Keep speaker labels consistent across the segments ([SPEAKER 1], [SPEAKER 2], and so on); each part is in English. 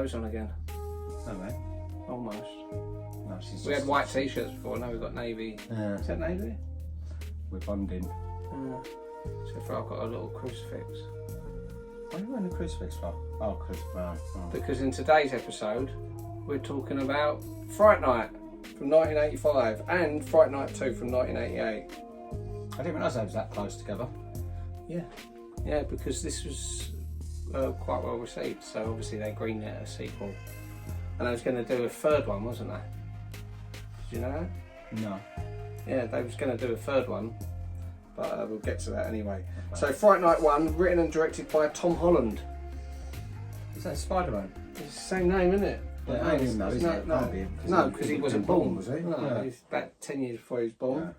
[SPEAKER 1] clothes on again.
[SPEAKER 2] No, mate.
[SPEAKER 1] Almost.
[SPEAKER 2] No,
[SPEAKER 1] We had white t-shirts before, now we've got navy. Is that navy?
[SPEAKER 2] We're bonding.
[SPEAKER 1] So far I've got a little crucifix.
[SPEAKER 2] Why are you wearing a crucifix for? Oh, crucifix.
[SPEAKER 1] Because in today's episode, we're talking about Fright Night from 1985 and Fright Night 2 from 1988.
[SPEAKER 2] I didn't realise they was that close together.
[SPEAKER 1] Yeah, because this was quite well received, so obviously they greenlit a sequel. And they was going to do a third one, wasn't they? Did you know that?
[SPEAKER 2] No.
[SPEAKER 1] Yeah, they was going to do a third one, but we'll get to that anyway. Okay. So Fright Night 1, written and directed by Tom Holland.
[SPEAKER 2] Is that Spider-Man?
[SPEAKER 1] It's the same name, isn't it?
[SPEAKER 2] Yeah, I didn't know, isn't it?
[SPEAKER 1] No, because he wasn't born,
[SPEAKER 2] was he?
[SPEAKER 1] No, he's about 10 years before he was born.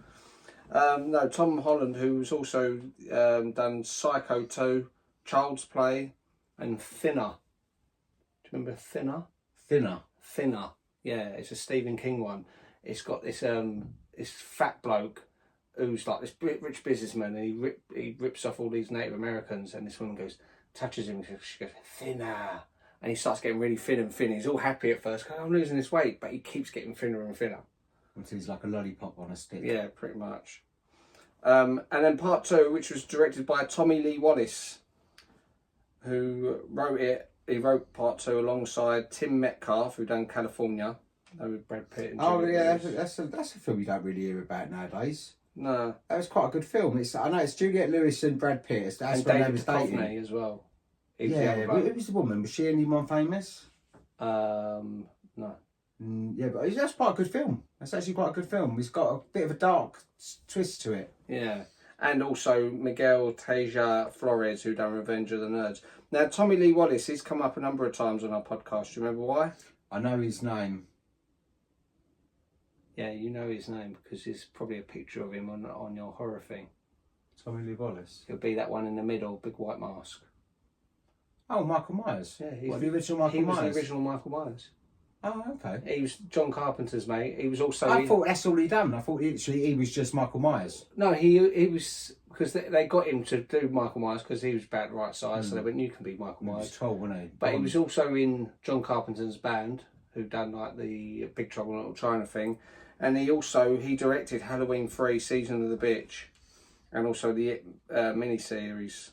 [SPEAKER 1] Yeah. No, Tom Holland, who's also done Psycho 2, Child's Play, and Thinner. Do you remember Thinner? Thinner. Yeah, it's a Stephen King one. It's got this this fat bloke who's like this rich businessman, and he rips off all these Native Americans, and this woman touches him, and she goes, thinner. And he starts getting really thin and thin. He's all happy at first, I'm losing this weight, but he keeps getting thinner and thinner.
[SPEAKER 2] Until he's like a lollipop on a stick.
[SPEAKER 1] Yeah, pretty much. And then part 2, which was directed by Tommy Lee Wallace, who wrote it. He wrote part 2 alongside Tim Metcalf, who done California. With Brad Pitt and
[SPEAKER 2] that's a film you don't really hear about nowadays.
[SPEAKER 1] No.
[SPEAKER 2] That was quite a good film. I know it's Juliette Lewis and Brad Pitt. That's
[SPEAKER 1] and
[SPEAKER 2] when
[SPEAKER 1] David
[SPEAKER 2] they was dating.
[SPEAKER 1] Duchovny as well.
[SPEAKER 2] Who was the woman? Was she anyone famous?
[SPEAKER 1] No.
[SPEAKER 2] Yeah, but that's quite a good film. That's actually quite a good film. It's got a bit of a dark twist to it.
[SPEAKER 1] Yeah. And also Miguel Teja Flores, who done Revenge of the Nerds. Now, Tommy Lee Wallace, he's come up a number of times on our podcast. Do you remember why?
[SPEAKER 2] I know his name.
[SPEAKER 1] Yeah, you know his name because there's probably a picture of him on your horror thing.
[SPEAKER 2] Tommy Lee Wallace?
[SPEAKER 1] He'll be that one in the middle, big white mask.
[SPEAKER 2] Oh, Michael Myers?
[SPEAKER 1] Yeah,
[SPEAKER 2] he's the original Michael Myers?
[SPEAKER 1] He was the original Michael Myers.
[SPEAKER 2] Oh, okay.
[SPEAKER 1] He was John Carpenter's mate. He was also...
[SPEAKER 2] I thought that's all he done. I thought he was just Michael Myers.
[SPEAKER 1] No, he was... Because they got him to do Michael Myers because he was about the right size, so they went, you can be Michael Myers.
[SPEAKER 2] He was tall, wasn't he?
[SPEAKER 1] But he was also in John Carpenter's band, who done like the Big Trouble in Little China thing. And he directed Halloween 3, Season of the Bitch, and also the mini-series.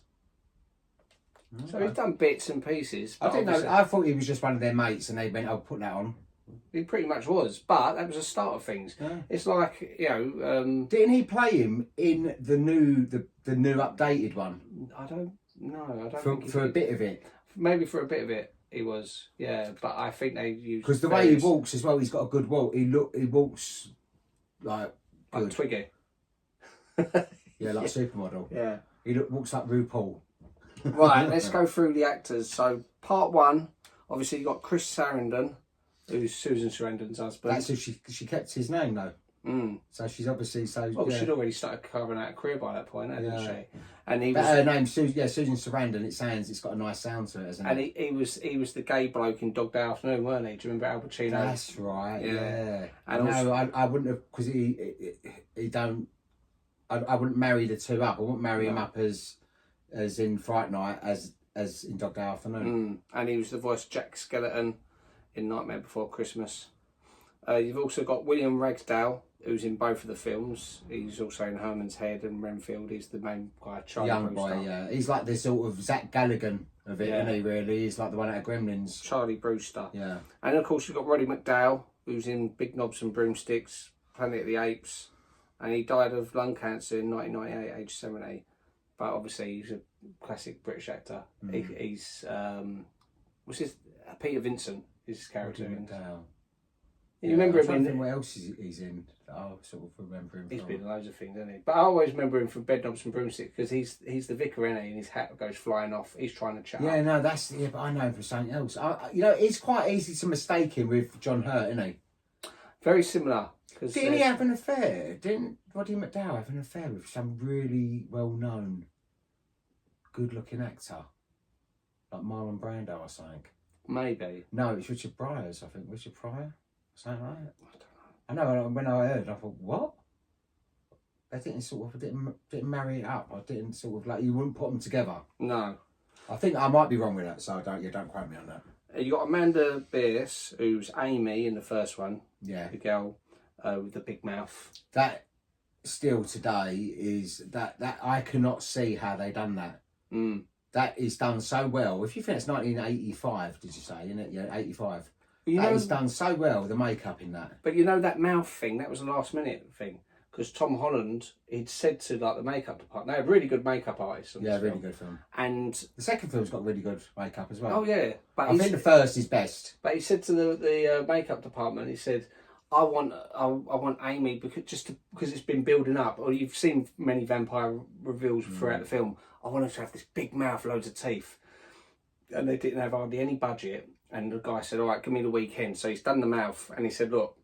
[SPEAKER 1] Okay. So he's done bits and pieces.
[SPEAKER 2] I didn't know. I thought he was just one of their mates, and they went, "I'll put that on."
[SPEAKER 1] He pretty much was, but that was the start of things. Yeah. It's like, you know...
[SPEAKER 2] Didn't he play him in the new updated one?
[SPEAKER 1] I don't know.
[SPEAKER 2] For a bit of it.
[SPEAKER 1] Maybe for a bit of it. He was, yeah, but I think they used...
[SPEAKER 2] Because the way he walks as well, he's got a good walk. He walks like
[SPEAKER 1] Twiggy.
[SPEAKER 2] Yeah, like a supermodel.
[SPEAKER 1] Yeah.
[SPEAKER 2] He walks like RuPaul.
[SPEAKER 1] Right, let's go through the actors. So, part 1, obviously you got Chris Sarandon, who's Susan Sarandon's husband.
[SPEAKER 2] That's who she kept his name though. So she's obviously
[SPEAKER 1] Well, she'd already started carving out a career by that point, hadn't she? And
[SPEAKER 2] he was her name, Susan Sarandon. It's got a nice sound to it, hasn't it?
[SPEAKER 1] And he was the gay bloke in Dog Day Afternoon, weren't he? Do you remember Al Pacino?
[SPEAKER 2] That's right. Yeah.
[SPEAKER 1] And
[SPEAKER 2] no, I wouldn't have, because he don't. I wouldn't marry the two up. I wouldn't marry him up as in Fright Night as in Dog Day Afternoon.
[SPEAKER 1] And he was the voice of Jack Skeleton in Nightmare Before Christmas. You've also got William Ragsdale, who's in both of the films. He's also in Herman's Head and Renfield. He's the main guy, Charley
[SPEAKER 2] Young
[SPEAKER 1] Brewster.
[SPEAKER 2] boy, yeah. He's like the sort of Zach Galligan of it, isn't he, really? He's like the one out of Gremlins.
[SPEAKER 1] Charley Brewster.
[SPEAKER 2] Yeah.
[SPEAKER 1] And of course you've got Roddy McDowall, who's in Big Knobs and Broomsticks, Planet of the Apes. And he died of lung cancer in 1998, age 70. But obviously he's a classic British actor. He's, what's his, Peter Vincent is his character. You remember him in...
[SPEAKER 2] What else he's in? I sort of remember him.
[SPEAKER 1] He's been in loads of things, hasn't he? But I always remember him from Bed Knobs and Broomsticks because he's the vicar, isn't he? And his hat goes flying off. He's trying to chat.
[SPEAKER 2] Yeah, no, but I know him from something else. It's quite easy to mistake him with John Hurt, isn't he?
[SPEAKER 1] Very similar.
[SPEAKER 2] Didn't he have an affair? Didn't Roddy McDowall have an affair with some really well-known, good-looking actor? Like Marlon Brando or something?
[SPEAKER 1] Maybe.
[SPEAKER 2] No, it's Richard Bryars, I think. Richard Pryor? Is that right? I don't know. I know, when I heard, I thought, what? They didn't marry it up. I didn't sort of, like, you wouldn't put them together.
[SPEAKER 1] No.
[SPEAKER 2] I think I might be wrong with that, so don't quote me on that.
[SPEAKER 1] You got Amanda Bierce, who's Amy in the first one.
[SPEAKER 2] Yeah.
[SPEAKER 1] The girl with the big mouth.
[SPEAKER 2] That still today is that I cannot see how they done that.
[SPEAKER 1] Mm.
[SPEAKER 2] That is done so well. If you think it's 1985, did you say? Isn't it? Yeah, 85.
[SPEAKER 1] You
[SPEAKER 2] That
[SPEAKER 1] know,
[SPEAKER 2] is done so well. The makeup in that.
[SPEAKER 1] but you know that mouth thing. That was a last minute thing because Tom Holland he'd said to like the makeup department. They had really good makeup artists. On
[SPEAKER 2] Yeah,
[SPEAKER 1] this
[SPEAKER 2] really
[SPEAKER 1] film.
[SPEAKER 2] good film.
[SPEAKER 1] And
[SPEAKER 2] The second film's got really good makeup as well.
[SPEAKER 1] oh yeah, but
[SPEAKER 2] I think the first is best.
[SPEAKER 1] But he said to the makeup department, he said, I want Amy because it's been building up. Or you've seen many vampire reveals throughout the film. I want her to have this big mouth, loads of teeth, and they didn't have hardly any budget. And the guy said, "All right, give me the weekend." So he's done the mouth, and he said, "Look,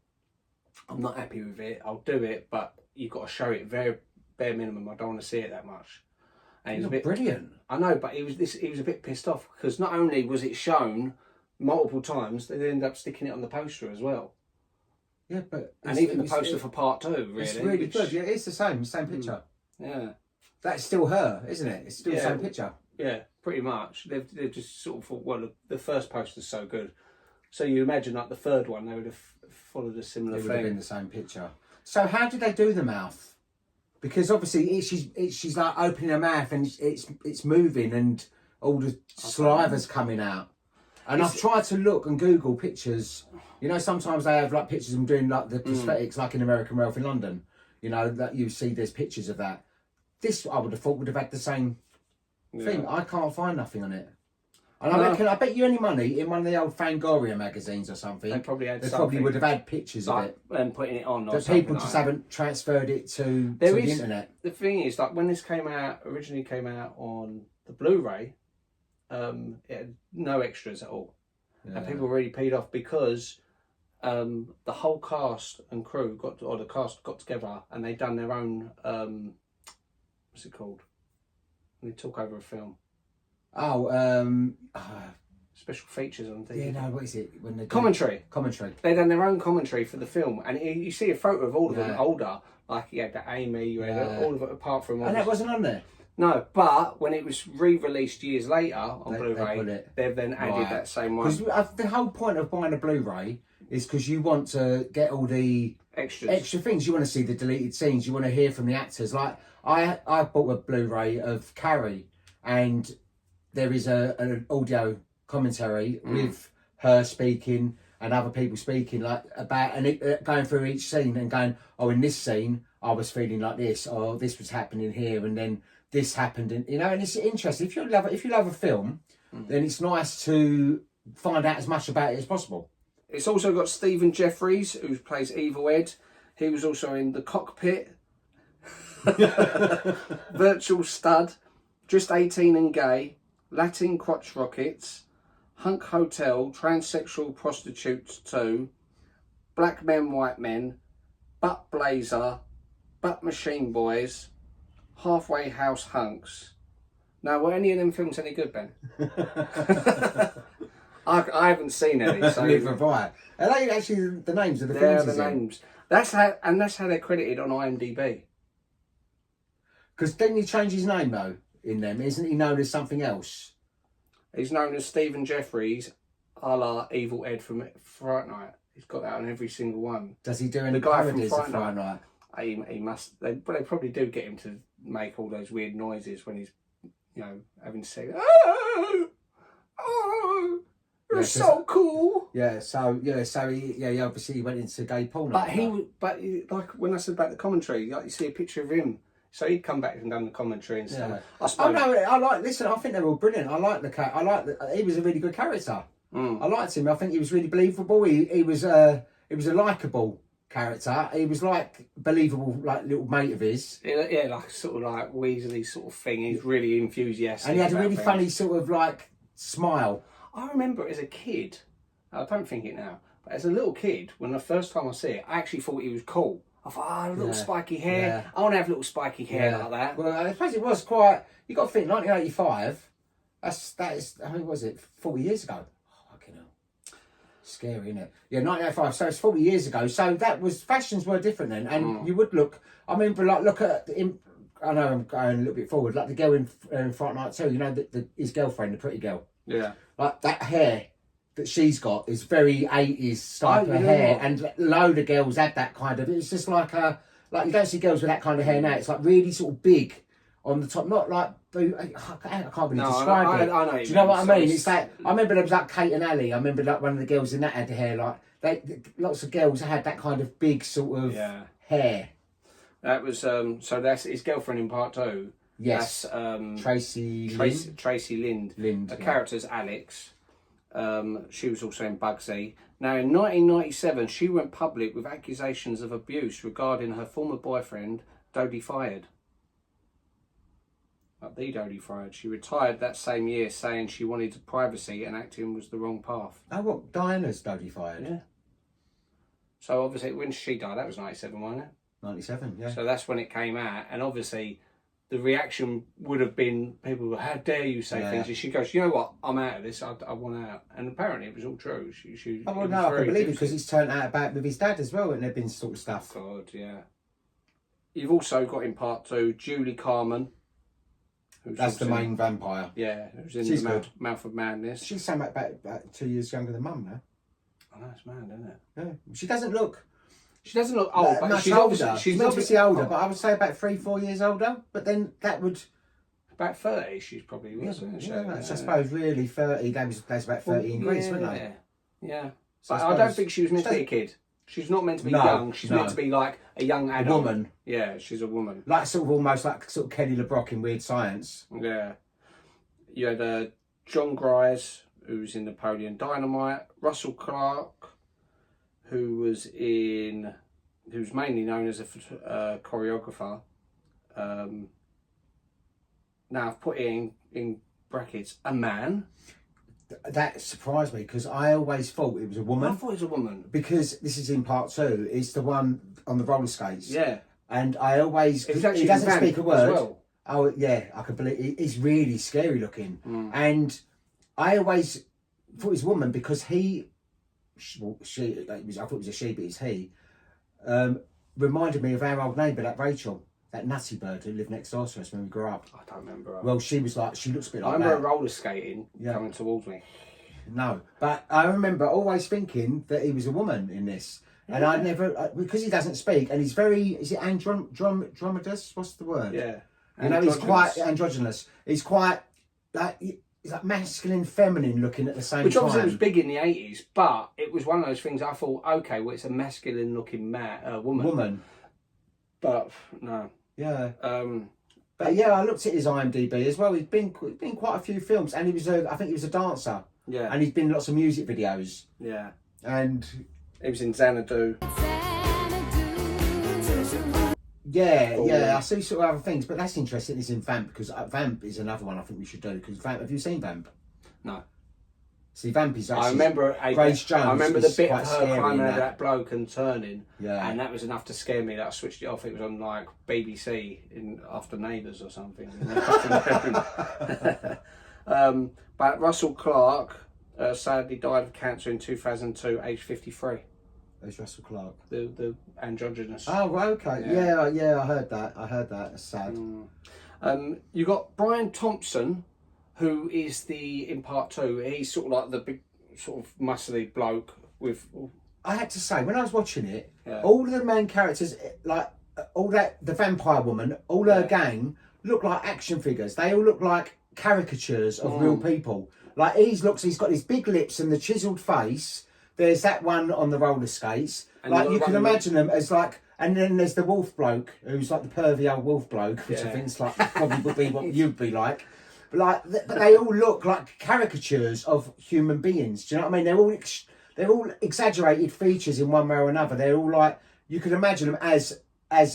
[SPEAKER 1] I'm not happy with it. I'll do it, but you've got to show it very bare minimum. I don't want to see it that much." And he was a bit
[SPEAKER 2] brilliant.
[SPEAKER 1] I know, but he was a bit pissed off because not only was it shown multiple times, they ended up sticking it on the poster as well.
[SPEAKER 2] Yeah, but
[SPEAKER 1] And even the poster for part 2, really.
[SPEAKER 2] It's really good. Yeah, it's the same picture.
[SPEAKER 1] Yeah.
[SPEAKER 2] That's still her, isn't it? It's still the
[SPEAKER 1] Yeah.
[SPEAKER 2] same picture.
[SPEAKER 1] Yeah, pretty much. They've just sort of thought, well, the first poster's so good. So you imagine like the third one, they would have followed a similar
[SPEAKER 2] It
[SPEAKER 1] thing.
[SPEAKER 2] would have been the same picture. So how did they do the mouth? Because obviously she's like opening her mouth and it's moving and all the saliva's coming out. And I've tried to look and Google pictures. You know, sometimes they have like pictures of them doing like the prosthetics, like in American Werewolf in London. You know, that you see there's pictures of that. This, I would have thought, would have had the same thing. I can't find nothing on it. And I bet you any money in one of the old Fangoria magazines or something,
[SPEAKER 1] They probably had
[SPEAKER 2] probably would have had pictures of it.
[SPEAKER 1] And putting it on. Or
[SPEAKER 2] But
[SPEAKER 1] something
[SPEAKER 2] people just
[SPEAKER 1] like
[SPEAKER 2] haven't transferred it to the internet.
[SPEAKER 1] The thing is, like when this originally came out on the Blu-ray, it had no extras at all.
[SPEAKER 2] Yeah.
[SPEAKER 1] And people were really peed off because the whole cast and crew the cast got together and they done their own what's it called? When they talk over a film. Special features on TV.
[SPEAKER 2] Yeah, no, what is it? When they
[SPEAKER 1] Commentary.
[SPEAKER 2] They
[SPEAKER 1] They done their own commentary for the film, and you see a photo of all of them older. Like you had that Amy, you had all of it apart from.
[SPEAKER 2] And that wasn't on there.
[SPEAKER 1] No, but when it was re-released years later on Blu-ray, they've then added that same one.
[SPEAKER 2] Because the whole point of buying a Blu-ray is because you want to get all the extra things. You want to see the deleted scenes. You want to hear from the actors. Like I bought a Blu-ray of Carrie, and there is an audio commentary with her speaking and other people speaking like about and going through each scene and going, oh, in this scene I was feeling like this, or this was happening here, and then this happened, and and it's interesting. If you love a film, then it's nice to find out as much about it as possible.
[SPEAKER 1] It's also got Stephen Jeffries, who plays Evil Ed. He was also in The Cockpit, Virtual Stud, Just 18 and Gay, Latin Crotch Rockets, Hunk Hotel, Transsexual Prostitutes 2, Black Men, White Men, Butt Blazer, Butt Machine Boys, Halfway House Hunks. Now, were any of them films any good, Ben? I haven't seen any. So
[SPEAKER 2] Neither have I. Are they actually the names of the
[SPEAKER 1] they're
[SPEAKER 2] films?
[SPEAKER 1] the names. That's how they're credited on IMDb.
[SPEAKER 2] Because didn't he change his name though in them? Isn't he known as something else?
[SPEAKER 1] He's known as Stephen Jeffries, a la Evil Ed from Fright Night. He's got that on every single one.
[SPEAKER 2] Does he do any
[SPEAKER 1] The guy from
[SPEAKER 2] parodies of
[SPEAKER 1] Fright
[SPEAKER 2] Fright
[SPEAKER 1] Night?
[SPEAKER 2] Night?
[SPEAKER 1] He must. They probably do get him to make all those weird noises when he's, having to say, "Oh, oh, you're so cool."
[SPEAKER 2] Yeah. So he obviously went into gay porn.
[SPEAKER 1] But like when I said about the commentary, like you see a picture of him. So he'd come back and done the commentary and stuff.
[SPEAKER 2] Yeah.
[SPEAKER 1] I suppose.
[SPEAKER 2] I think they're all brilliant. I like he was a really good character. I liked him. I think he was really believable. He was a likeable character. He was like believable, like little mate of his.
[SPEAKER 1] Yeah, like sort of like Weasley sort of thing. He's really enthusiastic.
[SPEAKER 2] And he had a really
[SPEAKER 1] things.
[SPEAKER 2] funny sort of like smile.
[SPEAKER 1] I remember as a kid, I don't think it now, but as a little kid, when the first time I see it, I actually thought he was cool. I thought, little spiky hair.
[SPEAKER 2] Yeah.
[SPEAKER 1] I want to have little spiky hair like that.
[SPEAKER 2] Well, I suppose it was quite. You got to think 1985. That is. I mean, was it 40 years ago? Oh, fucking hell. Scary, isn't it? Yeah, 1985. So it's 40 years ago. So that was fashions were different then, and you would look. I mean, but like look at. I know I'm going a little bit forward. Like the girl in Fright Night 2. You know, his girlfriend, the pretty girl.
[SPEAKER 1] Yeah.
[SPEAKER 2] Like that hair. that she's got is very 80s type of hair, and a load of girls had that kind of. It's just like you don't see girls with that kind of hair now. It's like really sort of big on the top, not like I can't really describe it.
[SPEAKER 1] I know.
[SPEAKER 2] Do you know what I mean? It's like I remember there was like Kate and Ali. I remember like one of the girls in that had the hair like lots of girls had that kind of big sort of hair.
[SPEAKER 1] That was so that's his girlfriend in part 2.
[SPEAKER 2] Yes,
[SPEAKER 1] that's
[SPEAKER 2] Tracy
[SPEAKER 1] Lind.
[SPEAKER 2] Lind.
[SPEAKER 1] The character's Alex. She was also in Bugsy. Now, in 1997, she went public with accusations of abuse regarding her former boyfriend, Dodie Fired. The Dodie Fired. She retired that same year, saying she wanted privacy and acting was the wrong path.
[SPEAKER 2] Oh, what? Diana's Dodie Fired?
[SPEAKER 1] Yeah. So, obviously, when she died, that was 97, wasn't it?
[SPEAKER 2] 97, yeah.
[SPEAKER 1] So that's when it came out, and obviously the reaction would have been people, how dare you say things? And she goes, you know what, I'm out of this, I want out. And apparently it was all true.
[SPEAKER 2] I can believe it, because it's turned out about with his dad as well, and there'd been sort of stuff.
[SPEAKER 1] God, yeah. You've also got in part 2 Julie Carmen.
[SPEAKER 2] That's the main vampire.
[SPEAKER 1] Yeah, who's in the Mouth of Madness.
[SPEAKER 2] She's something about 2 years younger than Mum now.
[SPEAKER 1] I know, it's mad, isn't it?
[SPEAKER 2] Yeah. She doesn't look
[SPEAKER 1] old, but she's older.
[SPEAKER 2] She's obviously older, but I would say about 3-4 years older. But then that would
[SPEAKER 1] about 30. She's probably wasn't she?
[SPEAKER 2] I suppose really 30. That's about 30 in Greece, wasn't they?
[SPEAKER 1] Yeah. So but I don't think she was meant to be a kid. She's not meant to be young. She's meant to be like a young adult.
[SPEAKER 2] Woman.
[SPEAKER 1] Yeah, she's a woman.
[SPEAKER 2] Like sort of almost like sort of Kelly LeBrock in Weird Science.
[SPEAKER 1] Yeah. You had John Grise, who's in Napoleon Dynamite. Russell Clark, who's mainly known as a choreographer. Now I've put it in brackets, a man.
[SPEAKER 2] That surprised me, because I always thought it was a woman.
[SPEAKER 1] I thought it was a woman.
[SPEAKER 2] Because this is in part 2. It's the one on the roller skates.
[SPEAKER 1] Yeah.
[SPEAKER 2] And I always... He doesn't speak a word. Well. Oh, yeah. I can believe... He's really scary looking. Mm. And I always thought it was a woman because I thought it was a she, but it's he. Reminded me of our old neighbour, that Rachel. That nutty bird who lived next door to us when we grew up.
[SPEAKER 1] I don't remember her.
[SPEAKER 2] Well, she looks a bit like that.
[SPEAKER 1] I remember her roller skating coming towards me.
[SPEAKER 2] No, but I remember always thinking that he was a woman in this. And I never, because he doesn't speak, and he's very, is it andromedous? What's the word?
[SPEAKER 1] Yeah.
[SPEAKER 2] You know, he's quite androgynous. He's quite, he's like masculine, feminine looking at the same time.
[SPEAKER 1] Which obviously was big in the 80s, but it was one of those things I thought, okay, well, it's a masculine looking woman. But, no.
[SPEAKER 2] Yeah. But yeah, I looked at his IMDb as well. He's been quite a few films, and I think he was a dancer.
[SPEAKER 1] Yeah.
[SPEAKER 2] And he's been in lots of music videos.
[SPEAKER 1] Yeah.
[SPEAKER 2] And
[SPEAKER 1] he was in Xanadu.
[SPEAKER 2] Yeah. I see sort of other things, but that's interesting. It's in Vamp, because Vamp is another one I think we should do. Because have you seen Vamp?
[SPEAKER 1] No.
[SPEAKER 2] See, Vamp is actually...
[SPEAKER 1] I remember
[SPEAKER 2] Grace Jones.
[SPEAKER 1] I remember the bit of her climbing over that bloke and turning.
[SPEAKER 2] Yeah.
[SPEAKER 1] And that was enough to scare me that I switched it off. It was on like BBC after Neighbours or something. But Russell Clark sadly died of cancer in 2002, aged 53.
[SPEAKER 2] Who's Russell Clark?
[SPEAKER 1] The androgynous.
[SPEAKER 2] Oh, okay. Yeah, I heard that. It's sad.
[SPEAKER 1] You got Brian Thompson, who is in part 2. He's sort of like the big, sort of muscly bloke with.
[SPEAKER 2] I had to say, when I was watching it, all of the main characters, like the vampire woman, all her gang, look like action figures. They all look like caricatures of real people. Like he's got these big lips and the chiselled face. There's that one on the roller skates. And like you can imagine them as like, and then there's the wolf bloke who's like the pervy old wolf bloke, which I think's like probably would be what you'd be like. But they all look like caricatures of human beings. Do you know what I mean? They're all exaggerated features in one way or another. They're all like, you could imagine them as like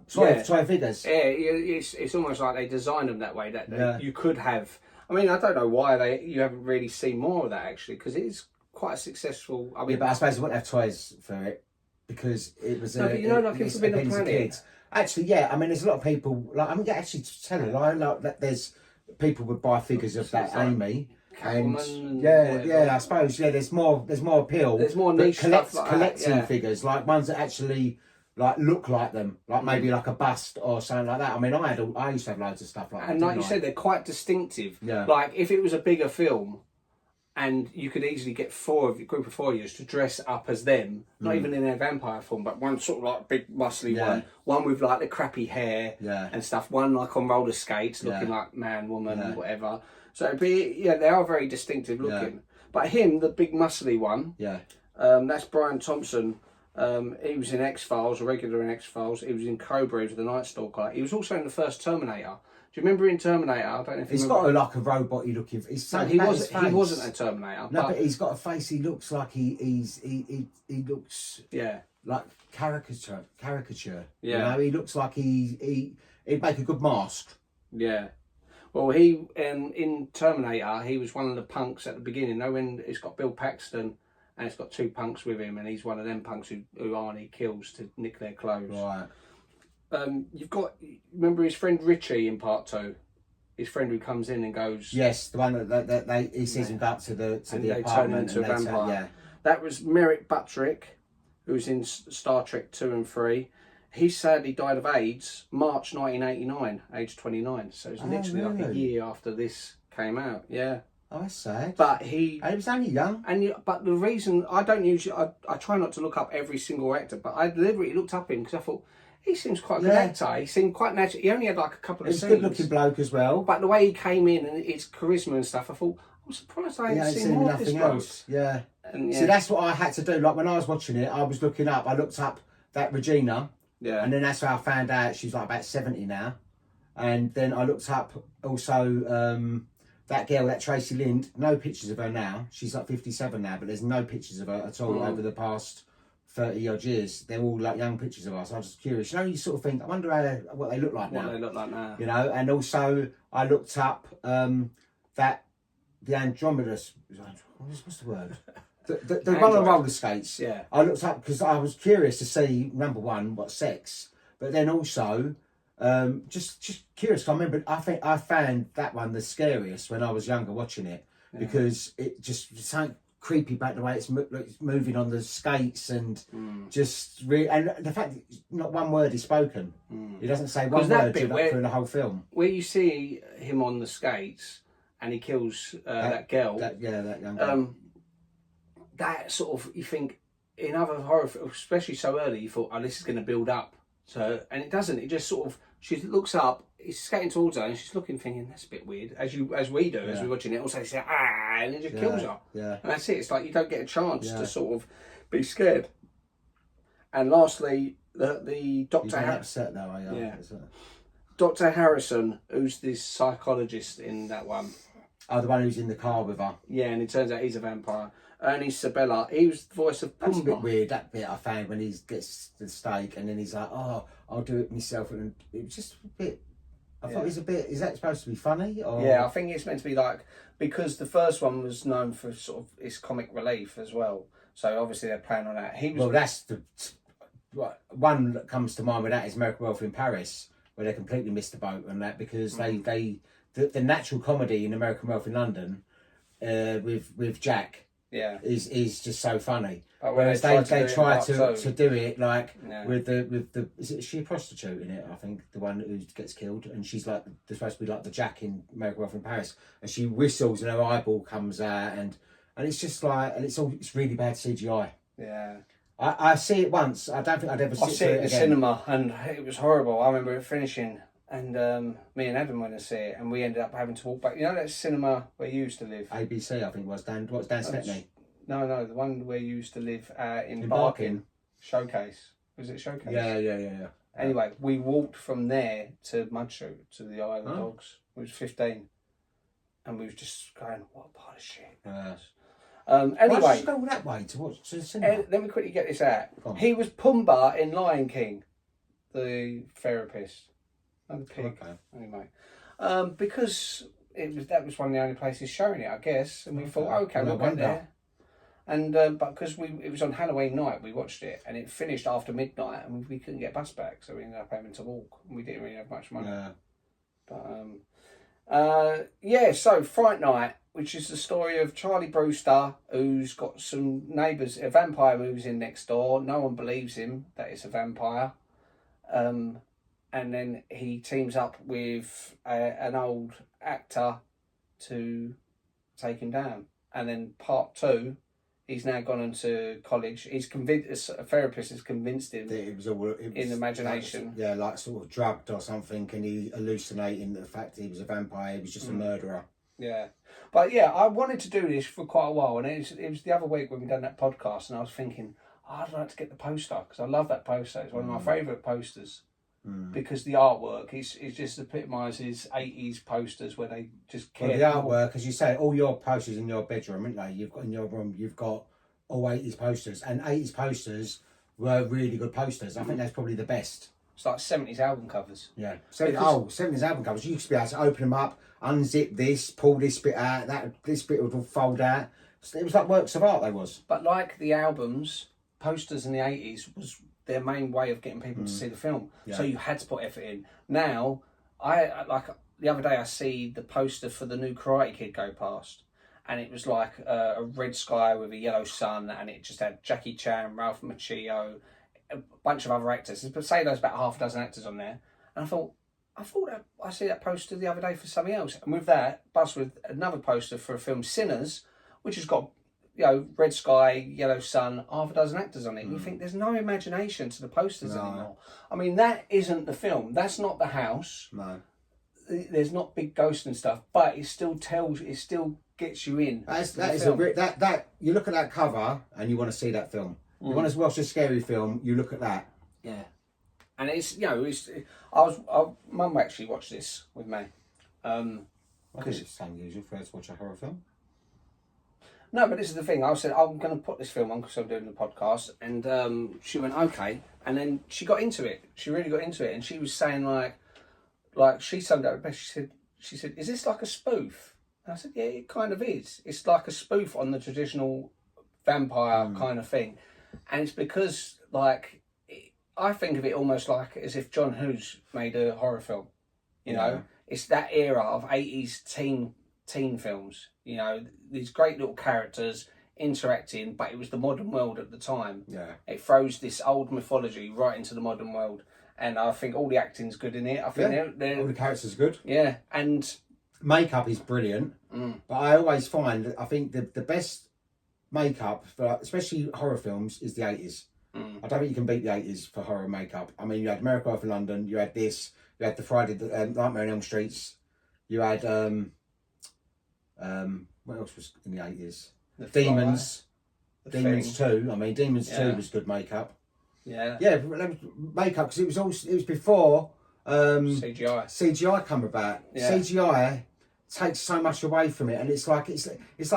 [SPEAKER 2] toy figures.
[SPEAKER 1] Yeah, it's almost like they designed them that way. That you could have. I mean, I don't know why you haven't really seen more of that actually, because it is quite a successful. I mean,
[SPEAKER 2] but I suppose they wouldn't have toys for it because it was.
[SPEAKER 1] No, but you know, like in Forbidden Planet.
[SPEAKER 2] Actually, yeah. I mean, there's a lot of people. Like, I mean, actually, to tell you, like that there's people would buy figures of that Amy. And I suppose there's more appeal.
[SPEAKER 1] There's more niche stuff like
[SPEAKER 2] collecting figures, like ones that actually like look like them, like maybe like a bust or something like that. I mean, I used to have loads of stuff like that.
[SPEAKER 1] And like you said, they're quite distinctive.
[SPEAKER 2] Yeah.
[SPEAKER 1] Like if it was a bigger film, and you could easily get a group of 4 of you to dress up as them, not even in their vampire form, but one sort of like big muscly one with like the crappy hair and stuff, one like on roller skates looking like man, woman, whatever. So they are very distinctive looking. But him, the big muscly one, that's Brian Thompson. He was in X-Files, a regular in X-Files. He was in Cobra, he was the Night Stalker. He was also in the first Terminator. Do you remember in Terminator? I don't know if
[SPEAKER 2] he's got like a robot-y looking.
[SPEAKER 1] No, he wasn't a Terminator.
[SPEAKER 2] No, but he's got a face. He looks like he looks like caricature. Yeah, you know, he looks like he'd make a good mask.
[SPEAKER 1] Yeah. Well, he in Terminator, he was one of the punks at the beginning. You know, when it's got Bill Paxton and it's got 2 punks with him, and he's one of them punks who Arnie kills to nick their clothes.
[SPEAKER 2] Right.
[SPEAKER 1] Remember his friend Richie in part 2? His friend who comes in and goes...
[SPEAKER 2] Yes, the one that he sees him back to the apartment.
[SPEAKER 1] Turn into a vampire. That was Merrick Buttrick, who's in Star Trek 2 and 3. He sadly died of AIDS, March 1989, aged 29. So it's literally like a year after this came out. Yeah.
[SPEAKER 2] Oh, that's sad.
[SPEAKER 1] But he
[SPEAKER 2] was only young.
[SPEAKER 1] But the reason I don't usually... I try not to look up every single actor, but I deliberately looked up him because I thought... He seems quite a good actor. He seemed quite natural. He only had like a couple of scenes.
[SPEAKER 2] He's a good-looking bloke as well.
[SPEAKER 1] But the way he came in and his charisma and stuff, I thought, I'm surprised I ain't seen more of this bloke.
[SPEAKER 2] Yeah. See, that's what I had to do. Like when I was watching it, I was looking up. I looked up that Regina. Yeah. And then that's how I found out she's like about 70 now. And then I looked up also that girl, that Tracy Lind. No pictures of her now. She's like 57 now, but there's no pictures of her at all over the past 30 odd years. They're all like young pictures of us. I was just curious. You know, you sort of think, I wonder what they look like now.
[SPEAKER 1] What they look like now.
[SPEAKER 2] You know, and also I looked up that the Andromedas. What's the word? The one on roller skates.
[SPEAKER 1] Yeah.
[SPEAKER 2] I looked up because I was curious to see, number one, what sex, but then also just curious. I remember I think I found that one the scariest when I was younger watching it because it just something creepy about the way it's moving on the skates and just and the fact that not one word is spoken. He doesn't say one word through the whole film.
[SPEAKER 1] Where you see him on the skates and he kills that girl.
[SPEAKER 2] That young girl.
[SPEAKER 1] That sort of, you think in other horror films, especially so early, you thought, oh, this is going to build up. So, and it doesn't. It just sort of, she looks up, he's skating towards her, and she's looking, thinking, that's a bit weird, as we do, as we're watching it. Also, she says, and it just kills her.
[SPEAKER 2] Yeah.
[SPEAKER 1] And that's it. It's like you don't get a chance to sort of be scared. And lastly, the Dr.
[SPEAKER 2] upset though, are you?
[SPEAKER 1] Yeah. Dr. Harrison, who's this psychologist in that one.
[SPEAKER 2] Oh, the one who's in the car with her.
[SPEAKER 1] Yeah, and it turns out he's a vampire. Ernie Sabella, he was the voice of Pumbaa.
[SPEAKER 2] That's a bit weird, that bit I found when he gets the steak and then he's like, oh, I'll do it myself. And it was just a bit, I thought it was a bit, is that supposed to be funny? Or?
[SPEAKER 1] Yeah, I think it's meant to be like, because the first one was known for sort of its comic relief as well. So obviously they're playing on that.
[SPEAKER 2] Well, that's the one that comes to mind with that is American Werewolf in Paris, where they completely missed the boat on that because the natural comedy in American Werewolf in London with Jack is just so funny. Whereas they try to do it like with the is she a prostitute in it? I think the one who gets killed, and she's like they're supposed to be like the Jack in American Werewolf in Paris, and she whistles and her eyeball comes out, and it's just like, and it's really bad CGI.
[SPEAKER 1] Yeah.
[SPEAKER 2] I see it once. I don't think I'd ever see it.
[SPEAKER 1] I see it in the cinema, and it was horrible. I remember it finishing, and me and Adam went to see it, and we ended up having to walk back. You know that cinema where you used to live?
[SPEAKER 2] ABC, I think was Dan. What's Dan Stepney?
[SPEAKER 1] No, the one where you used to live in Barking. Showcase. Was it Showcase?
[SPEAKER 2] Yeah.
[SPEAKER 1] Anyway, we walked from there to Mudshoot, to the Isle of Dogs. We was 15, and we was just going, what part of shit? Anyway,
[SPEAKER 2] why did you go that way to watch the cinema?
[SPEAKER 1] Let me quickly get this out. He was Pumbaa in Lion King, the therapist, and the pig. Okay. Anyway, because that was one of the only places showing it, I guess, and we thought, okay, we'll go there. And but because it was on Halloween night, we watched it, and it finished after midnight, and we couldn't get a bus back, so we ended up having to walk, and we didn't really have much money. Yeah. But so Fright Night, which is the story of Charley Brewster, who's got some neighbours. A vampire moves in next door. No one believes him that it's a vampire. And then he teams up with an old actor to take him down. and then part 2, he's now gone into college. He's convinced, a therapist has convinced him
[SPEAKER 2] that it was all
[SPEAKER 1] in imagination.
[SPEAKER 2] Like sort of drugged or something, and he hallucinating the fact that he was a vampire. He was just a murderer.
[SPEAKER 1] Yeah, but yeah, I wanted to do this for quite a while, and it was the other week when we done that podcast, and I was thinking, I'd like to get the poster because I love that poster. It's one of my favourite posters because the artwork is just epitomises 80s posters where they just care.
[SPEAKER 2] Well, the artwork, as you say, all your posters in your bedroom, aren't they? You've got in your room, you've got all 80s posters, and 80s posters were really good posters. I think that's probably the best.
[SPEAKER 1] It's like 70s album covers.
[SPEAKER 2] Yeah. 70s album covers. You used to be able to open them up, unzip this, pull this bit out, this bit would all fold out. It was like works of art, they was.
[SPEAKER 1] But like the albums, posters in the 80s was their main way of getting people to see the film. Yeah. So you had to put effort in. Now, I like the other day I see the poster for the new Karate Kid go past. And it was like a red sky with a yellow sun, and it just had Jackie Chan, Ralph Macchio, a bunch of other actors. But say there's about half a dozen actors on there. And I thought that I see that poster the other day for something else. And with that, buzz with another poster for a film, Sinners, which has got, red sky, yellow sun, half a dozen actors on it. And you think there's no imagination to the posters anymore. I mean, that isn't the film. That's not the house.
[SPEAKER 2] No.
[SPEAKER 1] There's not big ghosts and stuff, but it still gets you in.
[SPEAKER 2] That you look at that cover and you want to see that film. You want to watch a scary film, you look at that.
[SPEAKER 1] Yeah. And Mum actually watched this with me.
[SPEAKER 2] I think it's unusual for her to watch a horror film.
[SPEAKER 1] No, but this is the thing. I said, I'm going to put this film on because I'm doing the podcast. And she went, okay. And then she got into it. She really got into it. And she was saying, like she summed up best. She said, is this like a spoof? And I said, yeah, it kind of is. It's like a spoof on the traditional vampire kind of thing. And it's because, I think of it almost like as if John Hughes made a horror film. It's that era of 80s teen films. These great little characters interacting, but it was the modern world at the time.
[SPEAKER 2] Yeah. It
[SPEAKER 1] throws this old mythology right into the modern world. And I think all the acting's good in it. I think they're
[SPEAKER 2] all the characters are good.
[SPEAKER 1] Yeah, and
[SPEAKER 2] makeup is brilliant. But I always find that I think the best makeup for especially horror films is the 80s. I don't think you can beat the 80s for horror makeup. I mean, you had American Werewolf in London, you had this, you had the Friday Nightmare on Elm Streets, you had what else was in the 80s? Demons. Demons 2. I mean, Demons 2 was good makeup.
[SPEAKER 1] Yeah.
[SPEAKER 2] Yeah, makeup because it was before CGI come about. Yeah. CGI takes so much away from it, and it's like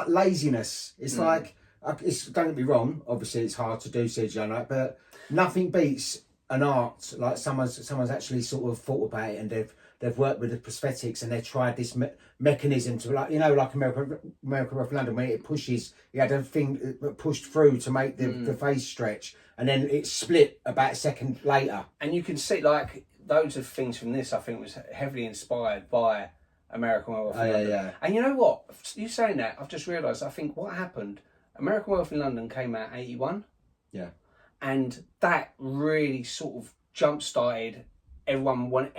[SPEAKER 2] laziness. It's like don't get me wrong. Obviously, it's hard to do CGI, but nothing beats an art like someone's actually sort of thought about it, and they've worked with the prosthetics, and they've tried this mechanism to like American Werewolf in London, where it pushes. You had a thing pushed through to make the face stretch, and then it split about a second later.
[SPEAKER 1] And you can see loads of things from this. I think was heavily inspired by American Werewolf in London.
[SPEAKER 2] Yeah.
[SPEAKER 1] And you know what? You saying that, I've just realised. I think what happened. American Werewolf in London came out 81.
[SPEAKER 2] Yeah.
[SPEAKER 1] And that really sort of jump-started everyone going,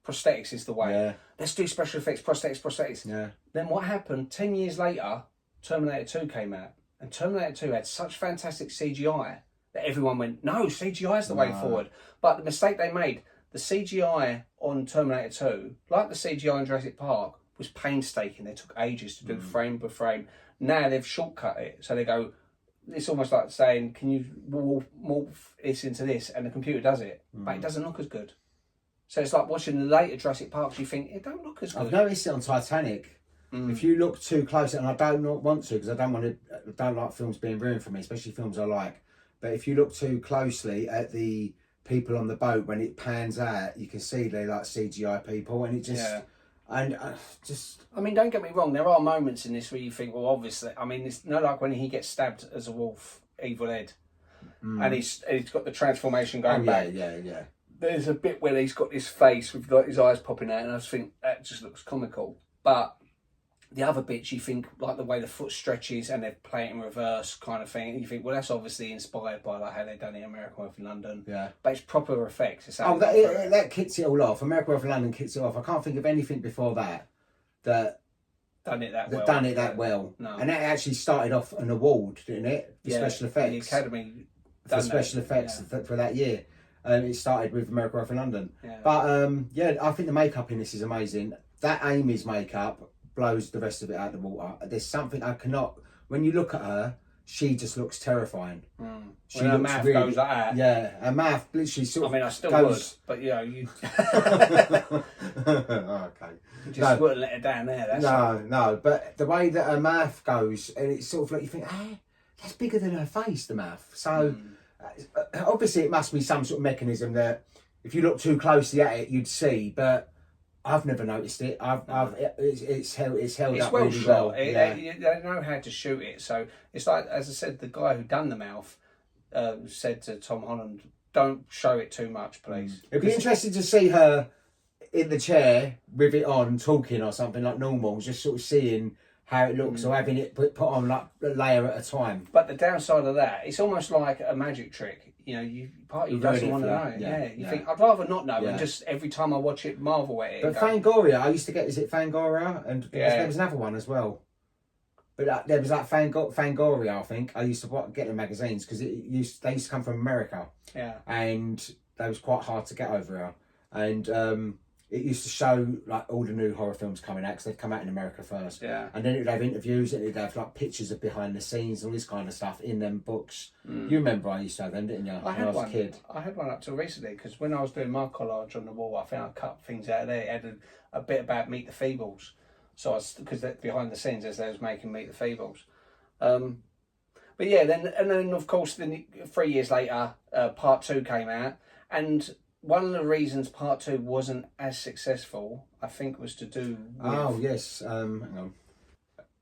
[SPEAKER 1] prosthetics is the way. Yeah. Let's do special effects, prosthetics.
[SPEAKER 2] Yeah.
[SPEAKER 1] Then what happened, 10 years later, Terminator 2 came out. And Terminator 2 had such fantastic CGI that everyone went, no, CGI is the way forward. But the mistake they made, the CGI on Terminator 2, like the CGI in Jurassic Park, was painstaking. They took ages to do frame by frame. Now they've shortcut it. So they go, it's almost like saying, can you morph this into this? And the computer does it. But it doesn't look as good. So it's like watching the later Jurassic Parks, you think, it don't look as good.
[SPEAKER 2] I've noticed it on Titanic. If you look too close, and I don't want to, because I don't like films being ruined for me, especially films I like. But if you look too closely at the people on the boat, when it pans out, you can see they're like CGI people, and it just...
[SPEAKER 1] Yeah.
[SPEAKER 2] And
[SPEAKER 1] I mean, don't get me wrong, there are moments in this where you think, well, obviously, I mean, it's not like when he gets stabbed as a wolf, Evil Ed, and he's got the transformation going back.
[SPEAKER 2] Yeah.
[SPEAKER 1] There's a bit where he's got this face with like his eyes popping out, and I just think that just looks comical. But the other bits, you think like the way the foot stretches and they play it in reverse kind of thing. And you think, well, that's obviously inspired by like how they've done it in American Werewolf in London.
[SPEAKER 2] Yeah.
[SPEAKER 1] But it's proper effects.
[SPEAKER 2] That kicks it all off. American Werewolf in London kicks it off. I can't think of anything before that
[SPEAKER 1] done it that well.
[SPEAKER 2] Done it that well.
[SPEAKER 1] No.
[SPEAKER 2] And that actually started off an award, didn't it? For special effects.
[SPEAKER 1] The Academy
[SPEAKER 2] for special effects for that year. It started with America Off in London. Yeah. But I think the makeup in this is amazing. That Amy's makeup blows the rest of it out of the water. There's something I cannot. When you look at her, she just looks terrifying. She
[SPEAKER 1] when her mouth really, goes like that.
[SPEAKER 2] Yeah, her mouth literally sort of.
[SPEAKER 1] I mean, I still
[SPEAKER 2] goes...
[SPEAKER 1] would, but you.
[SPEAKER 2] Okay.
[SPEAKER 1] You just wouldn't let her down there. That's
[SPEAKER 2] no. But the way that her mouth goes, and it's sort of like you think, that's bigger than her face, the mouth. So obviously, it must be some sort of mechanism that if you look too closely at it, you'd see. But I've never noticed it. It's held up
[SPEAKER 1] well
[SPEAKER 2] really
[SPEAKER 1] shot.
[SPEAKER 2] well.
[SPEAKER 1] They know how to shoot it. So it's like, as I said, the guy who done the mouth said to Tom Holland, "Don't show it too much, please."
[SPEAKER 2] It'd be interesting to see her in the chair with it on, talking or something like normal, just sort of seeing how it looks, or having it put on like a layer at a time.
[SPEAKER 1] But the downside of that, it's almost like a magic trick. Part of you doesn't want to know. You think, I'd rather not know, and just every time I watch it, marvel at it.
[SPEAKER 2] But Fangoria, I used to get, is it Fangoria? And there was another one as well. But there was like Fangoria, I think. I used to get the magazines because they used to come from America. Yeah. And they was quite hard to get over here. And it used to show like all the new horror films coming out because they'd come out in America first. Yeah. And then it would have interviews and it'd have like pictures of behind the scenes, all this kind of stuff in them books. You remember I used to have them, didn't you? When I was a kid.
[SPEAKER 1] I had one up till recently because when I was doing my collage on the wall, I think I cut things out of there. It had a bit about Meet the Feebles. So because behind the scenes as they was making Meet the Feebles. But yeah, then of course 3 years later, part 2 came out, and one of the reasons part 2 wasn't as successful, I think, was to do with...
[SPEAKER 2] Oh, yes. Hang on.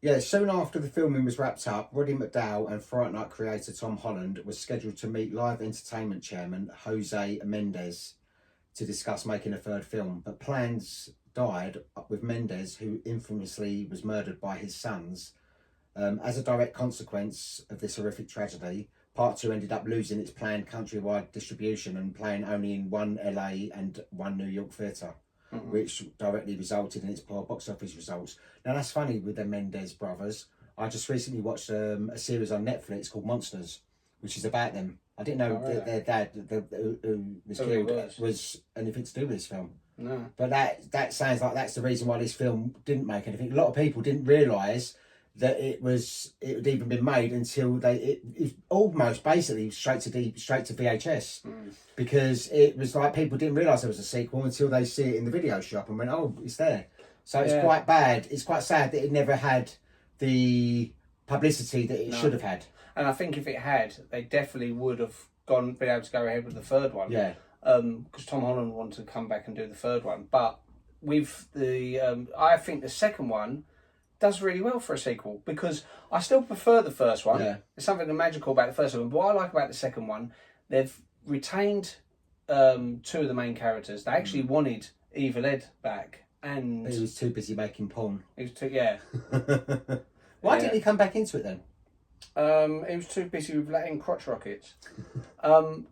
[SPEAKER 2] Yeah, soon after the filming was wrapped up, Roddy McDowall and Fright Night creator Tom Holland was scheduled to meet Live Entertainment chairman Jose Mendez to discuss making a third film, but plans died with Mendez, who infamously was murdered by his sons. As a direct consequence of this horrific tragedy, Part 2 ended up losing its planned countrywide distribution and playing only in one LA and one New York theatre, which directly resulted in its poor box office results. Now that's funny with the Mendez brothers. I just recently watched a series on Netflix called Monsters, which is about them. I didn't know their dad, who was killed, was anything to do with this film. No. But that sounds like that's the reason why this film didn't make anything. A lot of people didn't realise that it had even been made until it almost basically straight to VHS, because it was like people didn't realise there was a sequel until they see it in the video shop and went, oh, it's there. So it's quite bad. It's quite sad that it never had the publicity that it should have had.
[SPEAKER 1] And I think if it had, they definitely would have been able to go ahead with the third one. Yeah. Because Tom Holland wanted to come back and do the third one, but with the I think the second one does really well for a sequel, because I still prefer the first one. Yeah. There's something magical about the first one, but what I like about the second one, they've retained 2 of the main characters. They actually wanted Evil Ed back, and
[SPEAKER 2] he was too busy making porn.
[SPEAKER 1] He was too, yeah.
[SPEAKER 2] Why didn't he come back into it then?
[SPEAKER 1] He was too busy with letting crotch rockets. No,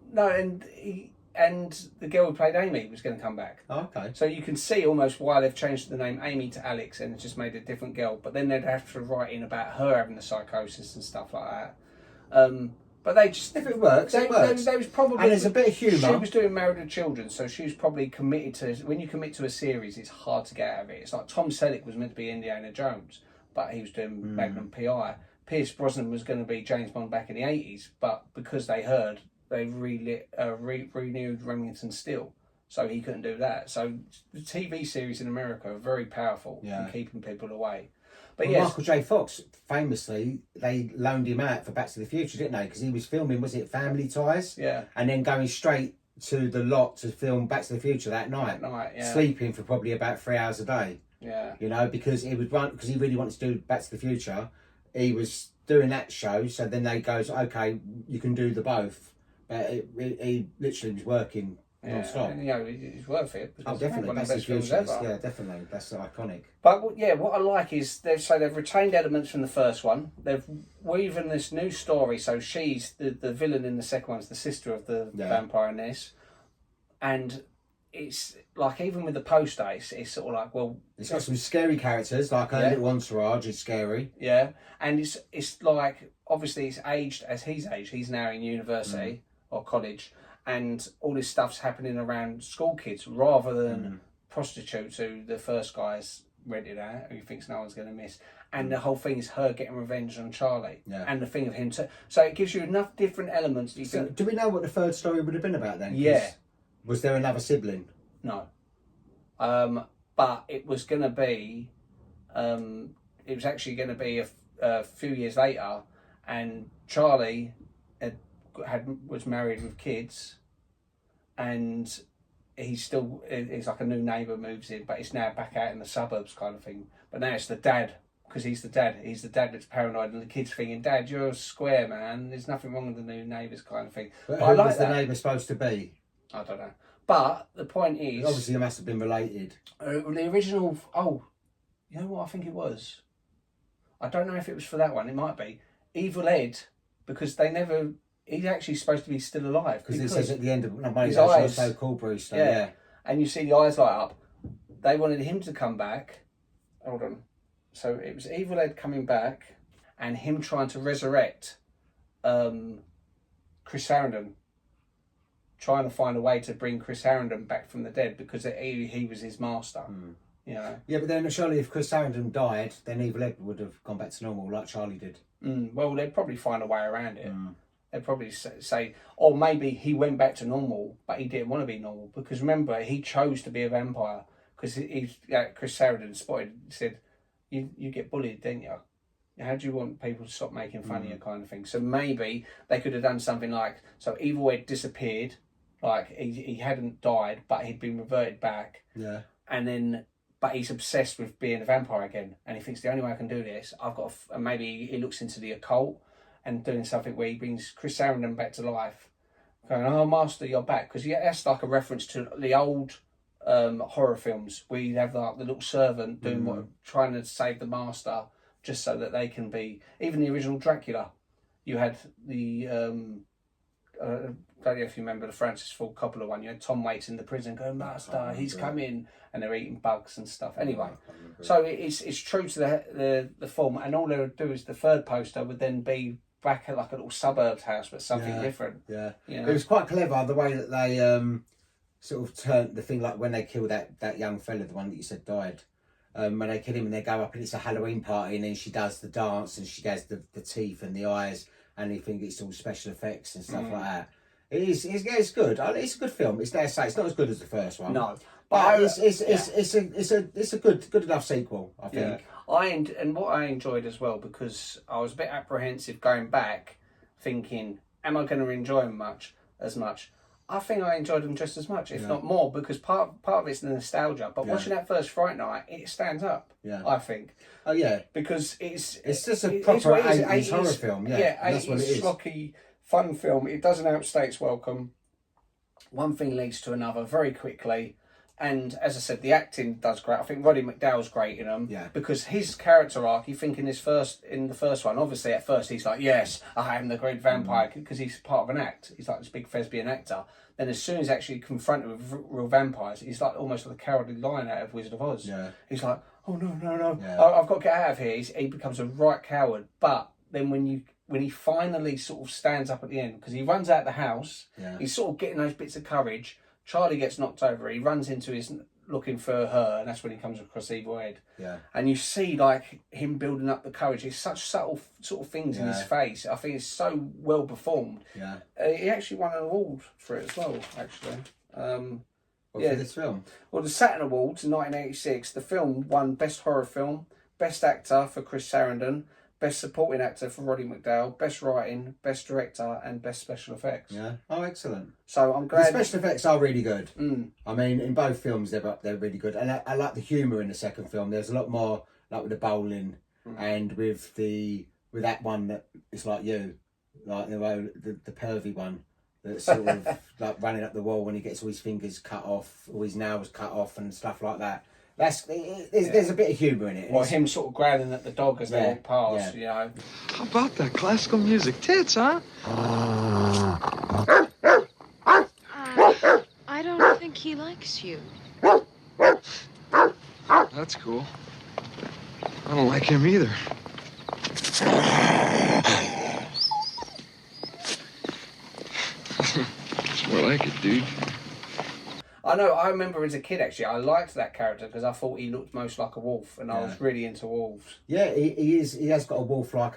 [SPEAKER 1] and the girl who played Amy was going to come back. Oh, okay. So you can see almost why they've changed the name Amy to Alex and just made a different girl. But then they'd have to write in about her having the psychosis and stuff like that. But they just...
[SPEAKER 2] If it works, it works.
[SPEAKER 1] They was probably...
[SPEAKER 2] And there's a bit of humour.
[SPEAKER 1] She was doing Married with Children, so she was probably committed to... When you commit to a series, it's hard to get out of it. It's like Tom Selleck was meant to be Indiana Jones, but he was doing Magnum P.I. Pierce Brosnan was going to be James Bond back in the 80s, but because they heard... They renewed Remington Steele, so he couldn't do that. So the TV series in America are very powerful in keeping people away. But
[SPEAKER 2] Michael J. Fox, famously, they loaned him out for Back to the Future, didn't they? Because he was filming, was it Family Ties? Yeah. And then going straight to the lot to film Back to the Future that night. Sleeping for probably about 3 hours a day. Yeah. You know, because he really wanted to do Back to the Future. He was doing that show, so then they goes, okay, you can do the both. But he literally was working non-stop.
[SPEAKER 1] And, it's worth it.
[SPEAKER 2] Oh, definitely. That's his futures. Yeah, definitely. That's iconic.
[SPEAKER 1] But yeah, what I like is they've retained elements from the first one. They've woven this new story. So she's the villain in the second one, is the sister of the vampire in this. And it's like, even with the poster, it's sort of like, well,
[SPEAKER 2] it's got some scary characters, like a little entourage is scary.
[SPEAKER 1] Yeah, and it's like, obviously it's aged as he's aged. He's now in university or college, and all this stuff's happening around school kids rather than prostitutes who the first guy's rented out, who he thinks no one's going to miss. And the whole thing is her getting revenge on Charlie, and the thing of him too. So it gives you enough different elements.
[SPEAKER 2] Do we know what the third story would have been about then?
[SPEAKER 1] Yeah.
[SPEAKER 2] Was there another sibling?
[SPEAKER 1] No. But it was going to be, it was actually going to be a few years later, and Charlie was married with kids, and he's like a new neighbour moves in, but it's now back out in the suburbs kind of thing. But now it's the dad, because he's the dad that's paranoid, and the kids thinking, Dad, you're a square man, there's nothing wrong with the new neighbours kind of thing.
[SPEAKER 2] But who was the neighbour supposed to be?
[SPEAKER 1] I don't know. But the point is,
[SPEAKER 2] obviously, they must have been related.
[SPEAKER 1] The original. Oh, you know what I think it was? I don't know if it was for that one. It might be Evil Ed, because they never. He's actually supposed to be still alive.
[SPEAKER 2] Because it says at the end of
[SPEAKER 1] his eyes.
[SPEAKER 2] So cool, Brewster. Yeah.
[SPEAKER 1] And you see the eyes light up. They wanted him to come back. Hold on. So it was Evil Ed coming back, and him trying to resurrect Chris Sarandon. Trying to find a way to bring Chris Sarandon back from the dead, because he was his master. You know? Yeah,
[SPEAKER 2] but then surely if Chris Sarandon died, then Evil Ed would have gone back to normal like Charlie did.
[SPEAKER 1] Well, they'd probably find a way around it. They'd probably say, or maybe he went back to normal, but he didn't want to be normal, because remember, he chose to be a vampire, because Chris Sarandon said, you get bullied, didn't you? How do you want people to stop making fun of you, kind of thing? So maybe they could have done something like, so Evil Ed disappeared, like he hadn't died, but he'd been reverted back.
[SPEAKER 2] Yeah.
[SPEAKER 1] And then, but he's obsessed with being a vampire again, and he thinks the only way I can do this, I've got to, and maybe he looks into the occult and doing something where he brings Chris Sarandon back to life, going, "Oh, Master, you're back," because that's like a reference to the old horror films where you have like the little servant doing trying to save the Master, just so that they can be. Even the original Dracula, you had the. I don't know if you remember the Francis Ford Coppola one. You had Tom Waits in the prison going, "Master, he's come in," and they're eating bugs and stuff. Anyway, so it's true to the film, and all they would do is the third poster would then be back at like a little suburbs house, but something different.
[SPEAKER 2] Yeah,
[SPEAKER 1] you know?
[SPEAKER 2] It was quite clever the way that they sort of turned the thing, like when they killed that young fella, the one that you said died. When they kill him and they go up and it's a Halloween party, and then she does the dance and she has the teeth and the eyes, and you think it's all special effects and stuff like that. It's good. It's a good film. It's dare say it's not as good as the first one.
[SPEAKER 1] No,
[SPEAKER 2] but it's a good enough sequel, I think.
[SPEAKER 1] Yeah. And what I enjoyed as well, because I was a bit apprehensive going back, thinking, am I going to enjoy them as much? I think I enjoyed them just as much, if not more, because part of it's the nostalgia. But watching that first Fright Night, it stands up. Yeah, I think.
[SPEAKER 2] Oh yeah,
[SPEAKER 1] because it's
[SPEAKER 2] just a proper 80s horror film. Yeah, 80s
[SPEAKER 1] that's what it is. Schlocky, fun film. It doesn't outstay its welcome. One thing leads to another very quickly, and as I said, the acting does great. I think Roddy McDowall's great in them. Yeah, because his character arc, you think in the first one, obviously at first he's like, yes, I am the great vampire, because he's part of an act. He's like this big thespian actor. Then as soon as he's actually confronted with real vampires, he's like almost like the cowardly lion out of Wizard of Oz. Yeah, he's like, oh no, I've got to get out of here. He becomes a right coward. But then when he finally sort of stands up at the end, because he runs out of the house, he's sort of getting those bits of courage. Charlie gets knocked over. He runs into his looking for her, and that's when he comes across Evil Ed. Yeah, and you see like him building up the courage. It's such subtle sort of things in his face. I think it's so well performed. Yeah, he actually won an award for it as well. Actually,
[SPEAKER 2] for this film?
[SPEAKER 1] Well, the Saturn Awards in 1986. The film won Best Horror Film, Best Actor for Chris Sarandon, Best Supporting Actor for Roddy McDowall, Best Writing, Best Director, and Best Special Effects.
[SPEAKER 2] Yeah. Oh, excellent.
[SPEAKER 1] So I'm glad.
[SPEAKER 2] The special effects are really good. I mean, in both films, they're really good. And I like the humour in the second film. There's a lot more, like with the bowling and with that one that it's like you, like the pervy one that's sort of like running up the wall when he gets all his fingers cut off, all his nails cut off and stuff like that. There's a bit of humour in it.
[SPEAKER 1] Or him sort of growling at the dog as they walk past, you know.
[SPEAKER 3] How about that classical music? Tits, huh?
[SPEAKER 4] I don't think think he likes you.
[SPEAKER 3] That's cool. I don't like him either. It's more like it, dude.
[SPEAKER 1] I know, I remember as a kid actually, I liked that character because I thought he looked most like a wolf, and I was really into wolves.
[SPEAKER 2] Yeah, he is. He has got a wolf-like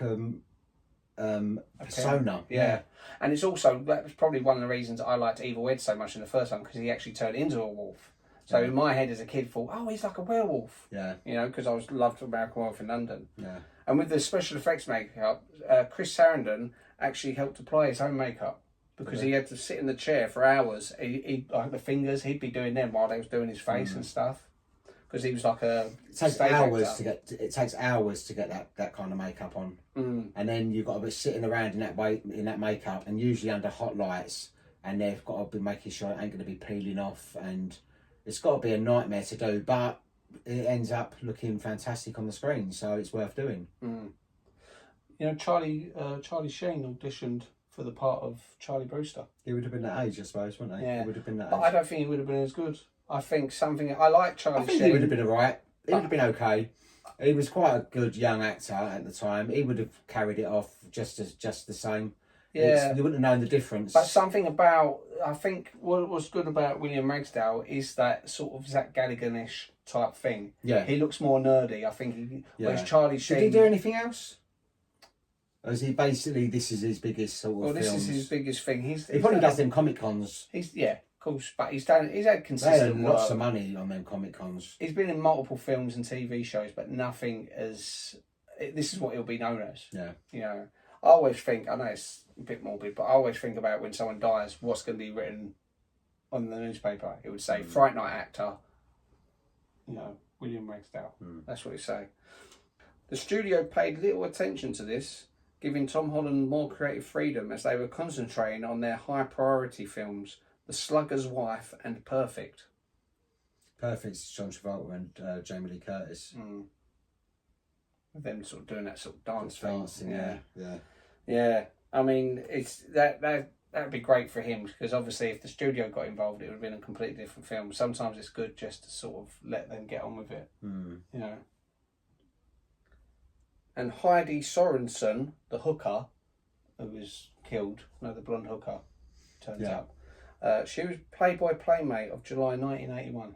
[SPEAKER 2] persona.
[SPEAKER 1] Yeah. And it's also, that was probably one of the reasons I liked Evil Ed so much in the first time, because he actually turned into a wolf. So in my head as a kid, thought, oh, he's like a werewolf.
[SPEAKER 2] Yeah.
[SPEAKER 1] You know, because I loved American Werewolf in London.
[SPEAKER 2] Yeah.
[SPEAKER 1] And with the special effects makeup, Chris Sarandon actually helped apply his own makeup, because he had to sit in the chair for hours. He like the fingers, he'd be doing them while they was doing his face and stuff. Because he was like a
[SPEAKER 2] It takes
[SPEAKER 1] stage
[SPEAKER 2] hours
[SPEAKER 1] actor.
[SPEAKER 2] it takes hours to get that kind of makeup on, and then you've got to be sitting around in that makeup, and usually under hot lights, and they've got to be making sure it ain't going to be peeling off, and it's got to be a nightmare to do, but it ends up looking fantastic on the screen, so it's worth doing.
[SPEAKER 1] You know, Charlie Sheen auditioned for the part of Charley Brewster.
[SPEAKER 2] He would have been that age, I suppose, wouldn't he?
[SPEAKER 1] Yeah,
[SPEAKER 2] He would have been that
[SPEAKER 1] but
[SPEAKER 2] age.
[SPEAKER 1] I don't think he would have been as good. I think I like Charlie
[SPEAKER 2] I think
[SPEAKER 1] Sheen.
[SPEAKER 2] he would have been alright. He would have been okay. He was quite a good young actor at the time. He would have carried it off just the same.
[SPEAKER 1] Yeah,
[SPEAKER 2] you wouldn't have known the difference.
[SPEAKER 1] but something about, I think what was good about William Ragsdale is that sort of Zach Galligan-ish type thing.
[SPEAKER 2] Yeah.
[SPEAKER 1] He looks more nerdy. I think whereas Charlie Sheen.
[SPEAKER 2] Did he do anything else? Or is he basically, this is his biggest sort of
[SPEAKER 1] Well, this
[SPEAKER 2] films?
[SPEAKER 1] is his biggest thing.
[SPEAKER 2] He probably does them Comic Cons.
[SPEAKER 1] Of course, but he's had
[SPEAKER 2] They had
[SPEAKER 1] consistent
[SPEAKER 2] lots
[SPEAKER 1] work.
[SPEAKER 2] of money on them Comic Cons.
[SPEAKER 1] He's been in multiple films and TV shows, but nothing as. This is what he'll be known as.
[SPEAKER 2] Yeah.
[SPEAKER 1] You know, I always think, I know it's a bit morbid, but I always think about when someone dies, what's going to be written on the newspaper. It would say Fright Night actor, you know, William Ragsdale. That's what it say. The studio paid little attention to this, giving Tom Holland more creative freedom as they were concentrating on their high priority films, The Slugger's Wife and Perfect.
[SPEAKER 2] Perfect, John Travolta and Jamie Lee Curtis.
[SPEAKER 1] With them sort of doing that sort of dance thing.
[SPEAKER 2] Dancing, yeah.
[SPEAKER 1] Yeah, I mean, it's that'd be great for him, because obviously if the studio got involved, it would have been a completely different film. Sometimes it's good just to sort of let them get on with it, you know. And Heidi Sorensen, the hooker, who was killed, the blonde hooker, turns out, she was Playboy Playmate of July 1981.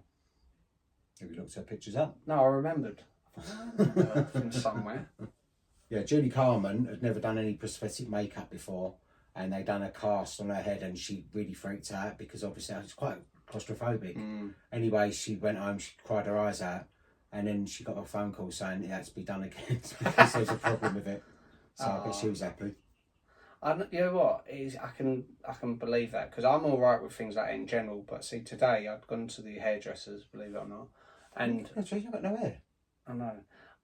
[SPEAKER 2] Have you looked her pictures up?
[SPEAKER 1] No, I remembered. From somewhere.
[SPEAKER 2] Yeah, Julie Carmen had never done any prosthetic makeup before, and they done a cast on her head, and she really freaked out because obviously it's quite claustrophobic. Anyway, she went home, she cried her eyes out, and then she got a phone call saying it had to be done again because there was a problem with it. So I bet she was happy.
[SPEAKER 1] You know what? I can believe that, because I'm all right with things like that in general. But see, today I'd gone to the hairdressers, believe it or not, and
[SPEAKER 2] That's right, you've got no hair.
[SPEAKER 1] I know.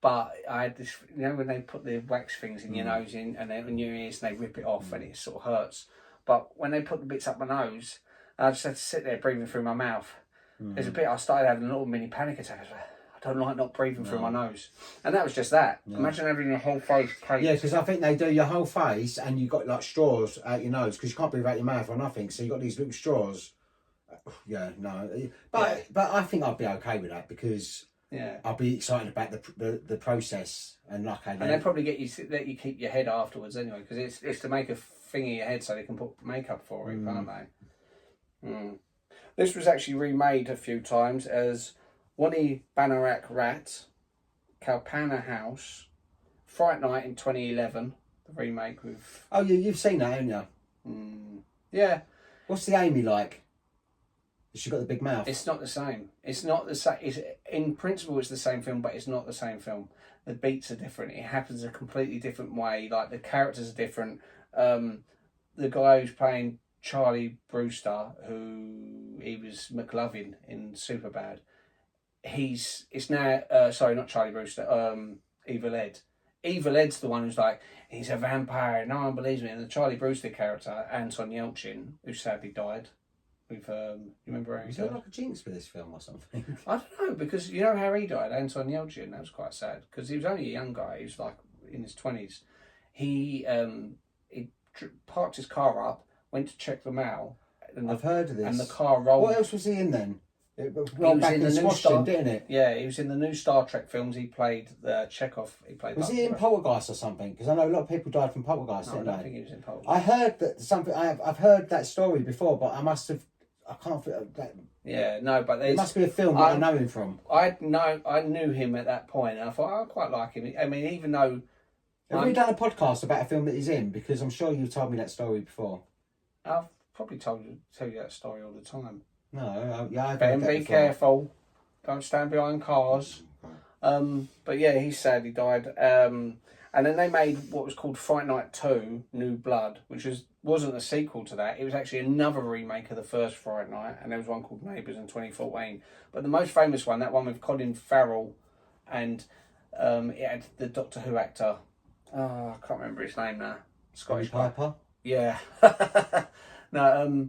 [SPEAKER 1] But I had this, you know, when they put the wax things in your nose and then in your ears and they rip it off and it sort of hurts. But when they put the bits up my nose, I just had to sit there breathing through my mouth. There's a bit, I started having a little mini panic attack. I was like, I don't like not breathing through my nose. And that was just that. Imagine having your whole face taped.
[SPEAKER 2] Yeah, because I think they do your whole face and you've got like straws out your nose because you can't breathe out your mouth or nothing. So you've got these little straws. Yeah, no. But I think I'd be okay with that because...
[SPEAKER 1] Yeah,
[SPEAKER 2] I'll be excited about the process and
[SPEAKER 1] and they probably let you keep your head afterwards anyway, because it's to make a thing in your head so they can put makeup for it, can't they? This was actually remade a few times as Wani Banarak Rat, Kalpana House, Fright Night in 2011, the remake with.
[SPEAKER 2] Oh, you've seen that, haven't you?
[SPEAKER 1] Yeah.
[SPEAKER 2] What's the Amy like? Has she got the big mouth?
[SPEAKER 1] It's not the same. It's not the same. In principle, it's the same film, but it's not the same film. The beats are different. It happens a completely different way. Like, the characters are different. The guy who's playing Charley Brewster, who he was McLovin in Superbad, it's now sorry, not Charley Brewster. Evil Ed. Evil Ed's the one who's like, he's a vampire. No one believes me. And the Charley Brewster character, Anton Yelchin, who sadly died. With you remember how he
[SPEAKER 2] Is there
[SPEAKER 1] died?
[SPEAKER 2] like a jinx with this film or something?
[SPEAKER 1] I don't know, because you know how he died, Anton Yelchin. That was quite sad, because he was only a young guy. He was like in his 20s. He parked his car up, went to check the mail. and
[SPEAKER 2] I've heard of this.
[SPEAKER 1] And the car rolled.
[SPEAKER 2] What else was he in then?
[SPEAKER 1] He was
[SPEAKER 2] back
[SPEAKER 1] in the new
[SPEAKER 2] squashed him, didn't it?
[SPEAKER 1] Yeah, he was in the new Star Trek films. He played Chekhov. He played.
[SPEAKER 2] Was he in Poltergeist or something? Because I know a lot of people died from Poltergeist.
[SPEAKER 1] No, I
[SPEAKER 2] didn't
[SPEAKER 1] don't
[SPEAKER 2] they?
[SPEAKER 1] think he was in Poltergeist.
[SPEAKER 2] I heard that something. I've heard that story before, but I can't feel that.
[SPEAKER 1] Yeah, no, but
[SPEAKER 2] It must be a film that I know him from.
[SPEAKER 1] I knew him at that point, and I thought I quite like him. I mean, even though.
[SPEAKER 2] Have we done a podcast about a film that he's in? Because I'm sure you've told me that story before.
[SPEAKER 1] I've probably tell you that story all the time.
[SPEAKER 2] No, I've
[SPEAKER 1] Ben,
[SPEAKER 2] heard that
[SPEAKER 1] be
[SPEAKER 2] before.
[SPEAKER 1] careful. Don't stand behind cars. But yeah, he sadly died. And then they made what was called Fright Night 2, New Blood, which wasn't a sequel to that. It was actually another remake of the first Fright Night, and there was one called Neighbours in 2014. But the most famous one, that one with Colin Farrell, and it had the Doctor Who actor. Oh, I can't remember his name now. Scottish
[SPEAKER 2] Piper?
[SPEAKER 1] Yeah. No,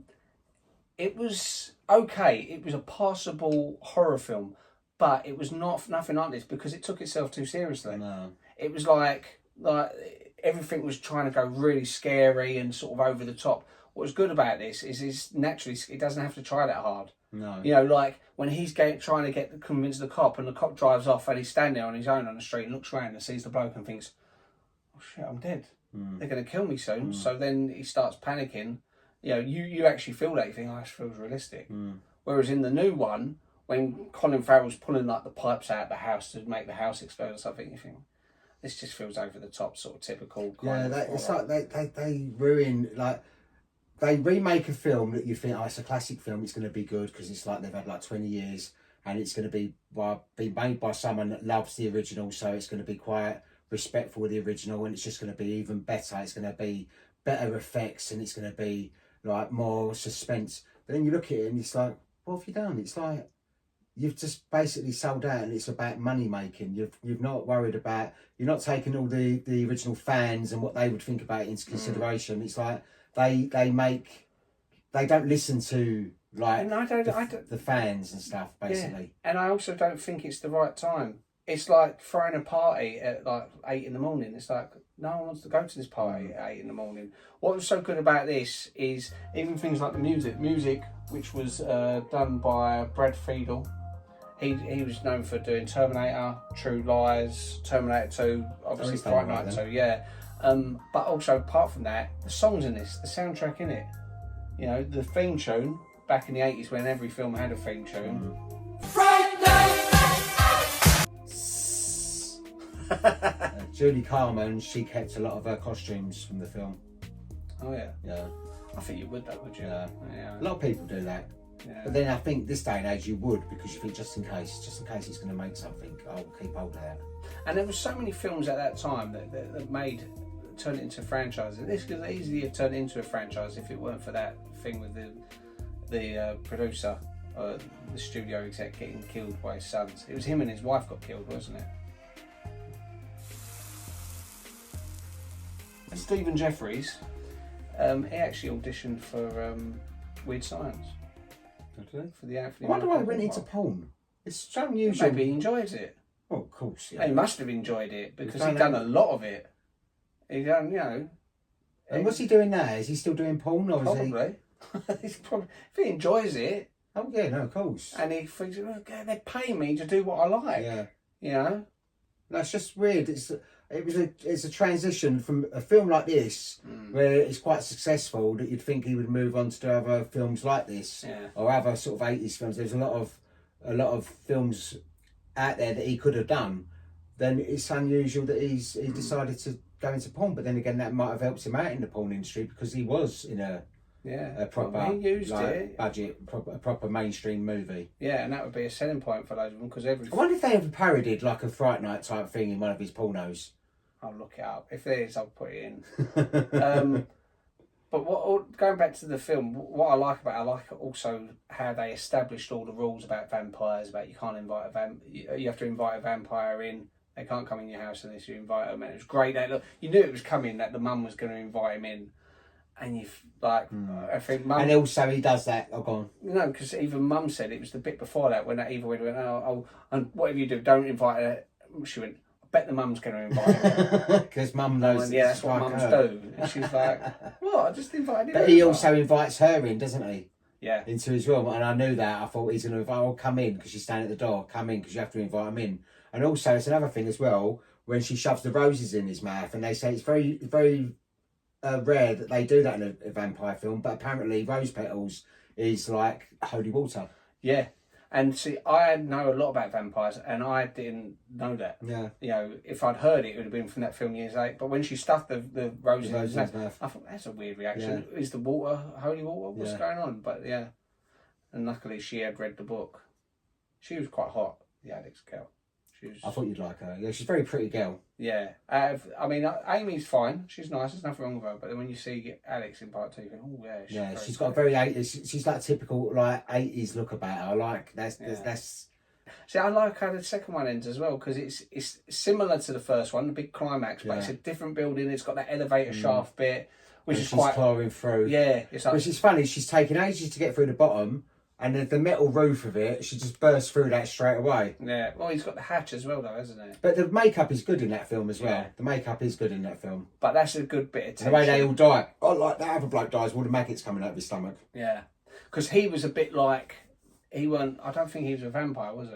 [SPEAKER 1] it was okay. It was a passable horror film, but it was nothing like this because it took itself too seriously.
[SPEAKER 2] No.
[SPEAKER 1] It was like everything was trying to go really scary and sort of over the top. What was good about this is naturally it doesn't have to try that hard.
[SPEAKER 2] No.
[SPEAKER 1] You know, like when he's trying to convince the cop, and the cop drives off, and he's standing there on his own on the street and looks around and sees the bloke and thinks, "Oh shit, I'm dead. They're going to kill me soon." So then he starts panicking. You know, you actually feel that. You think, "Oh, this feels realistic." Whereas in the new one, when Colin Farrell's pulling like the pipes out of the house to make the house explode or something, you think this just feels over the top, sort of typical.
[SPEAKER 2] It's like they ruin, like they remake a film that you think, oh, it's a classic film, it's going to be good because it's like they've had like 20 years and it's going to be made by someone that loves the original, so it's going to be quite respectful of the original, and it's just going to be even better. It's going to be better effects, and it's going to be like more suspense. But then you look at it and it's like, what have you done? It's like you've just basically sold out, and it's about money making. You've not worried about, you're not taking all the original fans and what they would think about it into consideration. It's like they don't listen to like the fans and stuff, basically.
[SPEAKER 1] Yeah. And I also don't think it's the right time. It's like throwing a party at like 8 a.m. It's like no one wants to go to this party at 8 a.m. What was so good about this is even things like the music, which was done by Brad Fiedel. He was known for doing Terminator, True Lies, Terminator 2, obviously Fright Night 2, yeah. But also apart from that, the songs in this, the soundtrack in it, you know, the theme tune back in the 80s when every film had a theme tune. Fright Night.
[SPEAKER 2] Julie Carmen, she kept a lot of her costumes from the film.
[SPEAKER 1] Oh yeah.
[SPEAKER 2] Yeah.
[SPEAKER 1] I think you would though, would you?
[SPEAKER 2] Yeah.
[SPEAKER 1] Yeah.
[SPEAKER 2] A lot of people do that.
[SPEAKER 1] Yeah.
[SPEAKER 2] But then I think this day and age you would, because you think just in case he's going to make something, I'll keep hold of that.
[SPEAKER 1] And there were so many films at that time that turned it into franchises. This could easily have turned into a franchise if it weren't for that thing with the producer, the studio exec getting killed by his sons. It was him and his wife got killed, wasn't it? And Stephen Jeffries, he actually auditioned for Weird Science. For the Anthony.
[SPEAKER 2] I wonder why he went into porn. It's so unusual.
[SPEAKER 1] Maybe he enjoys it.
[SPEAKER 2] Oh, of course, yeah.
[SPEAKER 1] He must have enjoyed it because he'd done a lot of it. He done, you know.
[SPEAKER 2] And what's he doing now? Is he still doing porn, or
[SPEAKER 1] probably? He's probably. If he enjoys it.
[SPEAKER 2] Oh yeah, no, of course.
[SPEAKER 1] And he thinks, oh, God, they're paying me to do what I like.
[SPEAKER 2] Yeah.
[SPEAKER 1] You know.
[SPEAKER 2] That's just weird. It's a transition from a film like this where it's quite successful that you'd think he would move on to do other films like this, or other sort of 80s films. There's a lot of films out there that he could have done. Then it's unusual that he decided to go into porn. But then again, that might have helped him out in the porn industry because he was in a proper
[SPEAKER 1] he used it.
[SPEAKER 2] budget, a proper mainstream movie.
[SPEAKER 1] Yeah, and that would be a selling point for those of them because
[SPEAKER 2] I wonder if they ever parodied like a Fright Night type thing in one of his pornos.
[SPEAKER 1] I'll look it up. If there is, I'll put it in. But going back to the film, what I like also how they established all the rules about vampires. About you can't invite you have to invite a vampire in. They can't come in your house unless you invite them. And it was great. You knew it was coming that the mum was going to invite him in. And I think Mum.
[SPEAKER 2] And also he does that. Oh, go on.
[SPEAKER 1] No, because even Mum said it was the bit before that when that Eva went, and whatever you do, don't invite her. She went, I bet the mum's going to invite her.
[SPEAKER 2] Because Mum knows.
[SPEAKER 1] That's what mums do. And she's like, what? I just invited him.
[SPEAKER 2] But he also invites her in, doesn't he? into his room, and I knew that. I thought he's going to invite, come in, because she's standing at the door, come in, because you have to invite him in. And also, it's another thing as well, when she shoves the roses in his mouth, and they say it's very, very rare that they do that in a vampire film, but apparently rose petals is like holy water.
[SPEAKER 1] Yeah. And see, I know a lot about vampires, and I didn't know that.
[SPEAKER 2] Yeah.
[SPEAKER 1] You know, if I'd heard it, it would have been from that film years later. But when she stuffed the roses in his mouth, I thought, that's a weird reaction. Yeah. Is the water holy water? What's going on? But yeah. And luckily, she had read the book. She was quite hot, the Alex girl.
[SPEAKER 2] I thought you'd like her. Yeah, she's a very pretty girl.
[SPEAKER 1] Yeah. I mean, Amy's fine. She's nice. There's nothing wrong with her. But then when you see Alex in part 2, you think, oh, yeah.
[SPEAKER 2] She's got a very 80s... She's like typical, like, 80s look about her. I like... That's...
[SPEAKER 1] See, I like how the second one ends as well, because it's similar to the first one, the big climax, but it's a different building. It's got that elevator shaft bit, which is quite...
[SPEAKER 2] She's clawing through.
[SPEAKER 1] Yeah. It's like...
[SPEAKER 2] Which is funny. She's taken ages to get through the bottom, and the metal roof of it, she just bursts through that straight away.
[SPEAKER 1] Yeah, well, he's got the hatch as well, though, hasn't he?
[SPEAKER 2] But the makeup is good in that film as well. Yeah. The makeup is good in that film.
[SPEAKER 1] But that's a good bit of tension.
[SPEAKER 2] The way they all die. Oh, like that other bloke dies with all the maggots coming out of his stomach.
[SPEAKER 1] Yeah. Because he was a bit like... He weren't... I don't think he was a vampire, was he?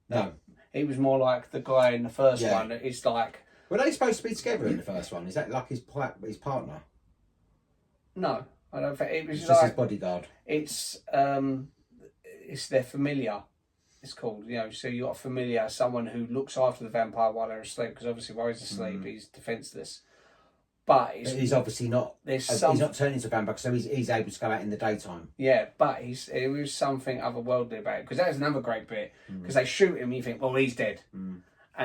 [SPEAKER 2] No.
[SPEAKER 1] He was more like the guy in the first one. It's like...
[SPEAKER 2] Were they supposed to be together in the first one? Is that like his partner?
[SPEAKER 1] No, I don't think... It was
[SPEAKER 2] just his bodyguard.
[SPEAKER 1] It's their familiar, it's called, you know, so you got a familiar, someone who looks after the vampire while they're asleep, because obviously while he's asleep he's defenceless. But
[SPEAKER 2] he's obviously not, he's not turning into a vampire, so he's able to go out in the daytime. Yeah,
[SPEAKER 1] but it was something otherworldly about it, because that was another great bit, because they shoot him, you think, well, he's dead. And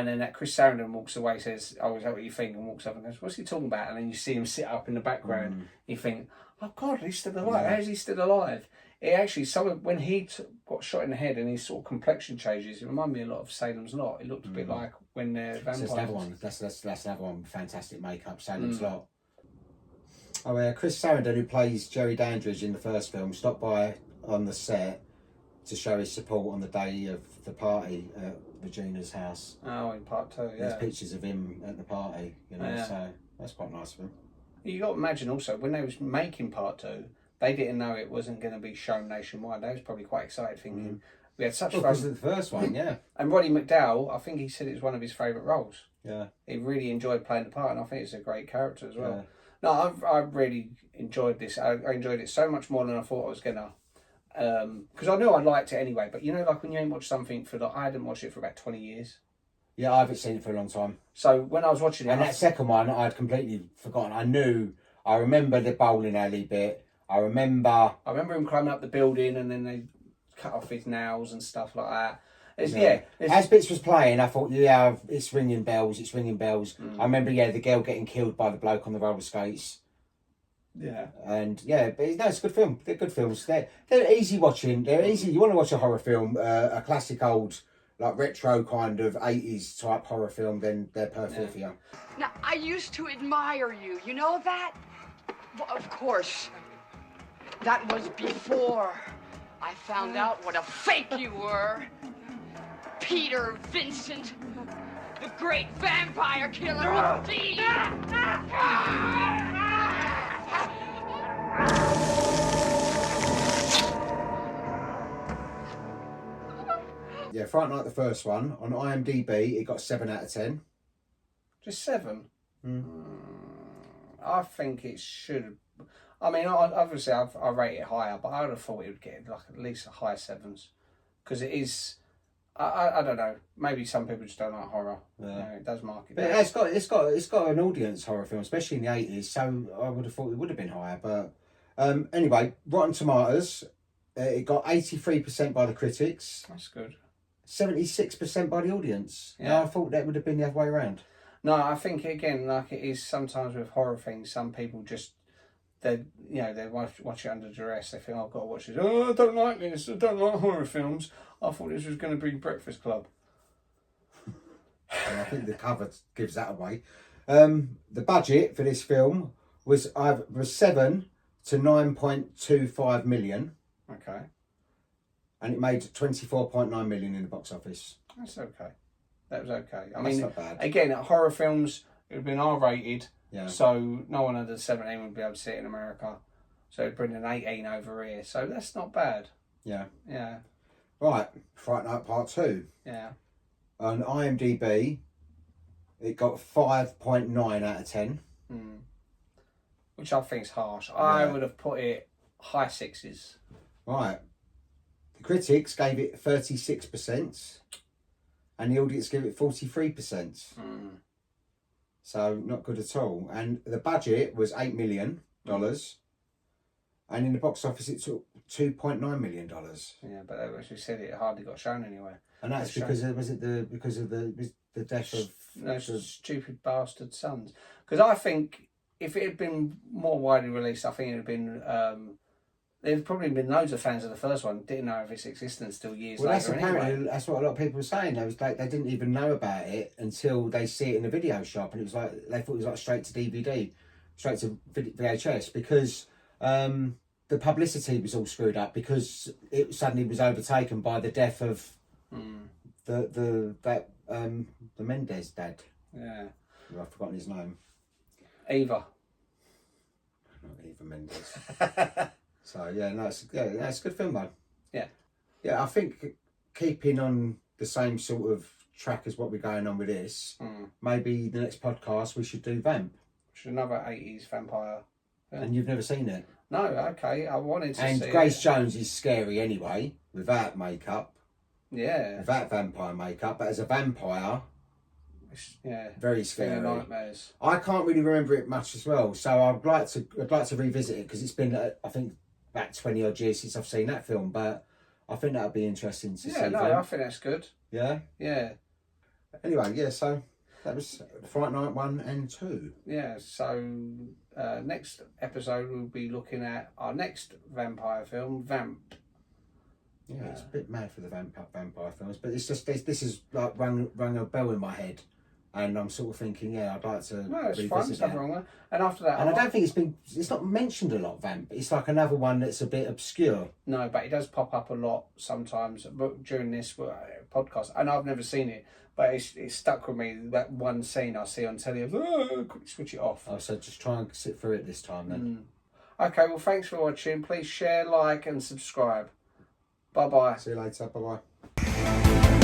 [SPEAKER 1] then that Chris Sarandon walks away, says, oh, is that what you think? And walks up and goes, what's he talking about? And then you see him sit up in the background, you think, oh God, he's still alive. How is he still alive? It actually, when he got shot in the head and his sort of complexion changes, it reminded me a lot of Salem's Lot. It looked a bit like when they're vampires.
[SPEAKER 2] That's another one. That's another one. Fantastic makeup, Salem's Lot. Oh yeah, Chris Sarandon, who plays Jerry Dandrige in the first film, stopped by on the set to show his support on the day of the party at Regina's house.
[SPEAKER 1] Oh, in part 2, yeah.
[SPEAKER 2] There's pictures of him at the party, you know, so that's quite nice of him.
[SPEAKER 1] You got to imagine also, when they was making part 2, they didn't know it wasn't going to be shown nationwide. They was probably quite excited, thinking we had such fun.
[SPEAKER 2] Because of the first one, yeah.
[SPEAKER 1] And Roddy McDowall, I think he said it was one of his favourite roles.
[SPEAKER 2] Yeah.
[SPEAKER 1] He really enjoyed playing the part, and I think it's a great character as well. Yeah. No, I really enjoyed this. I enjoyed it so much more than I thought I was gonna. Because I knew I liked it anyway. But you know, like when you ain't watched something I hadn't watched it for about 20 years.
[SPEAKER 2] Yeah, I haven't seen it for a long time.
[SPEAKER 1] So when I was watching it,
[SPEAKER 2] and that second one, I'd completely forgotten. I remember the bowling alley bit. I remember
[SPEAKER 1] him climbing up the building, and then they cut off his nails and stuff like that.
[SPEAKER 2] As bits was playing, I thought, it's ringing bells. I remember, the girl getting killed by the bloke on the roller skates.
[SPEAKER 1] Yeah.
[SPEAKER 2] And but it's a good film. They're good films. They're easy watching. They're easy. You want to watch a horror film, a classic old, like retro kind of 80s type horror film, then they're perfect for you.
[SPEAKER 4] Now, I used to admire you. You know that? Well, of course. That was before I found out what a fake you were. Peter Vincent, the great vampire killer of thieves.
[SPEAKER 2] Yeah, Fright Night, the first one. On IMDb, it got 7 out of 10.
[SPEAKER 1] Just 7? I think it should. I mean, obviously, I rate it higher, but I would have thought it would get like at least a high 7s, because it is. I don't know. Maybe some people just don't like horror. Yeah, it does market.
[SPEAKER 2] But it's got an audience, horror film, especially in the 80s. So I would have thought it would have been higher. But anyway, Rotten Tomatoes, it got 83% by the critics.
[SPEAKER 1] That's good.
[SPEAKER 2] 76% by the audience. Yeah, I thought that would have been the other way around.
[SPEAKER 1] No, I think again, like it is sometimes with horror things, some people just they watch it under duress. They think, oh, I've got to watch this. Oh, I don't like this. I don't like horror films. I thought this was going to be Breakfast Club.
[SPEAKER 2] I think the cover gives that away. The budget for this film was 7 to 9.25 million.
[SPEAKER 1] Okay.
[SPEAKER 2] And it made 24.9 million in the box office.
[SPEAKER 1] That's okay. That was okay. I
[SPEAKER 2] mean,
[SPEAKER 1] not
[SPEAKER 2] bad.
[SPEAKER 1] Again, horror films, it would have been R-rated.
[SPEAKER 2] Yeah.
[SPEAKER 1] So no one under 17 would be able to see it in America. So it'd bring an 18 over here. So that's not bad.
[SPEAKER 2] Yeah.
[SPEAKER 1] Yeah.
[SPEAKER 2] Right, Fright Night Part 2.
[SPEAKER 1] Yeah.
[SPEAKER 2] On IMDb, it got 5.9 out of 10.
[SPEAKER 1] Which I think's harsh. I would have put it high 6s.
[SPEAKER 2] Right. The critics gave it 36%, and the audience gave it 43%. So not good at all. And the budget was $8 million, and in the box office it took $2.9 million.
[SPEAKER 1] Yeah, but as we said, it hardly got shown anywhere.
[SPEAKER 2] And that's because of the death of
[SPEAKER 1] those stupid bastard sons. Because I think if it had been more widely released, I think it would have been. There'd probably been loads of fans of the first one didn't know of its existence till years later.
[SPEAKER 2] That's apparently that's what a lot of people were saying. They was like they didn't even know about it until they see it in a video shop, and it was like they thought it was like straight to DVD, straight to VHS, because the publicity was all screwed up because it suddenly was overtaken by the death of the Mendez dad.
[SPEAKER 1] Yeah,
[SPEAKER 2] I've forgotten his name.
[SPEAKER 1] Eva.
[SPEAKER 2] Not Eva Mendes. So yeah, no, it's a good film though. Yeah. I think keeping on the same sort of track as what we're going on with this, maybe the next podcast we should do Vamp.
[SPEAKER 1] Which is another 80s vampire film.
[SPEAKER 2] And you've never seen it?
[SPEAKER 1] No, okay. I wanted to see
[SPEAKER 2] And Grace Jones is scary anyway, without makeup.
[SPEAKER 1] Yeah.
[SPEAKER 2] Without vampire makeup, but as a vampire, very scary.
[SPEAKER 1] Nightmares.
[SPEAKER 2] I can't really remember it much as well, so I'd like to revisit it because it's been I think about 20 odd years since I've seen that film, but I think that would be interesting to see.
[SPEAKER 1] Yeah, no, I think that's good.
[SPEAKER 2] Yeah?
[SPEAKER 1] Yeah.
[SPEAKER 2] Anyway, yeah, so that was Fright Night 1 and 2.
[SPEAKER 1] Yeah, so next episode we'll be looking at our next vampire film, Vamp.
[SPEAKER 2] Yeah, it's a bit mad for the vampire films, but it's just this is like rung a bell in my head, and I'm sort of thinking, yeah, I'd like to.
[SPEAKER 1] No, it's
[SPEAKER 2] revisit
[SPEAKER 1] fun. There's nothing wrong with it. And after that,
[SPEAKER 2] and I don't think it's not mentioned a lot. Vamp. It's like another one that's a bit obscure.
[SPEAKER 1] No, but it does pop up a lot sometimes during this podcast, and I've never seen it, but it's stuck with me. That one scene I see on telly of quick switch it off.
[SPEAKER 2] Oh, so just try and sit through it this time then.
[SPEAKER 1] Okay, well, thanks for watching. Please share, like, and subscribe. Bye bye.
[SPEAKER 2] See you later. Bye bye.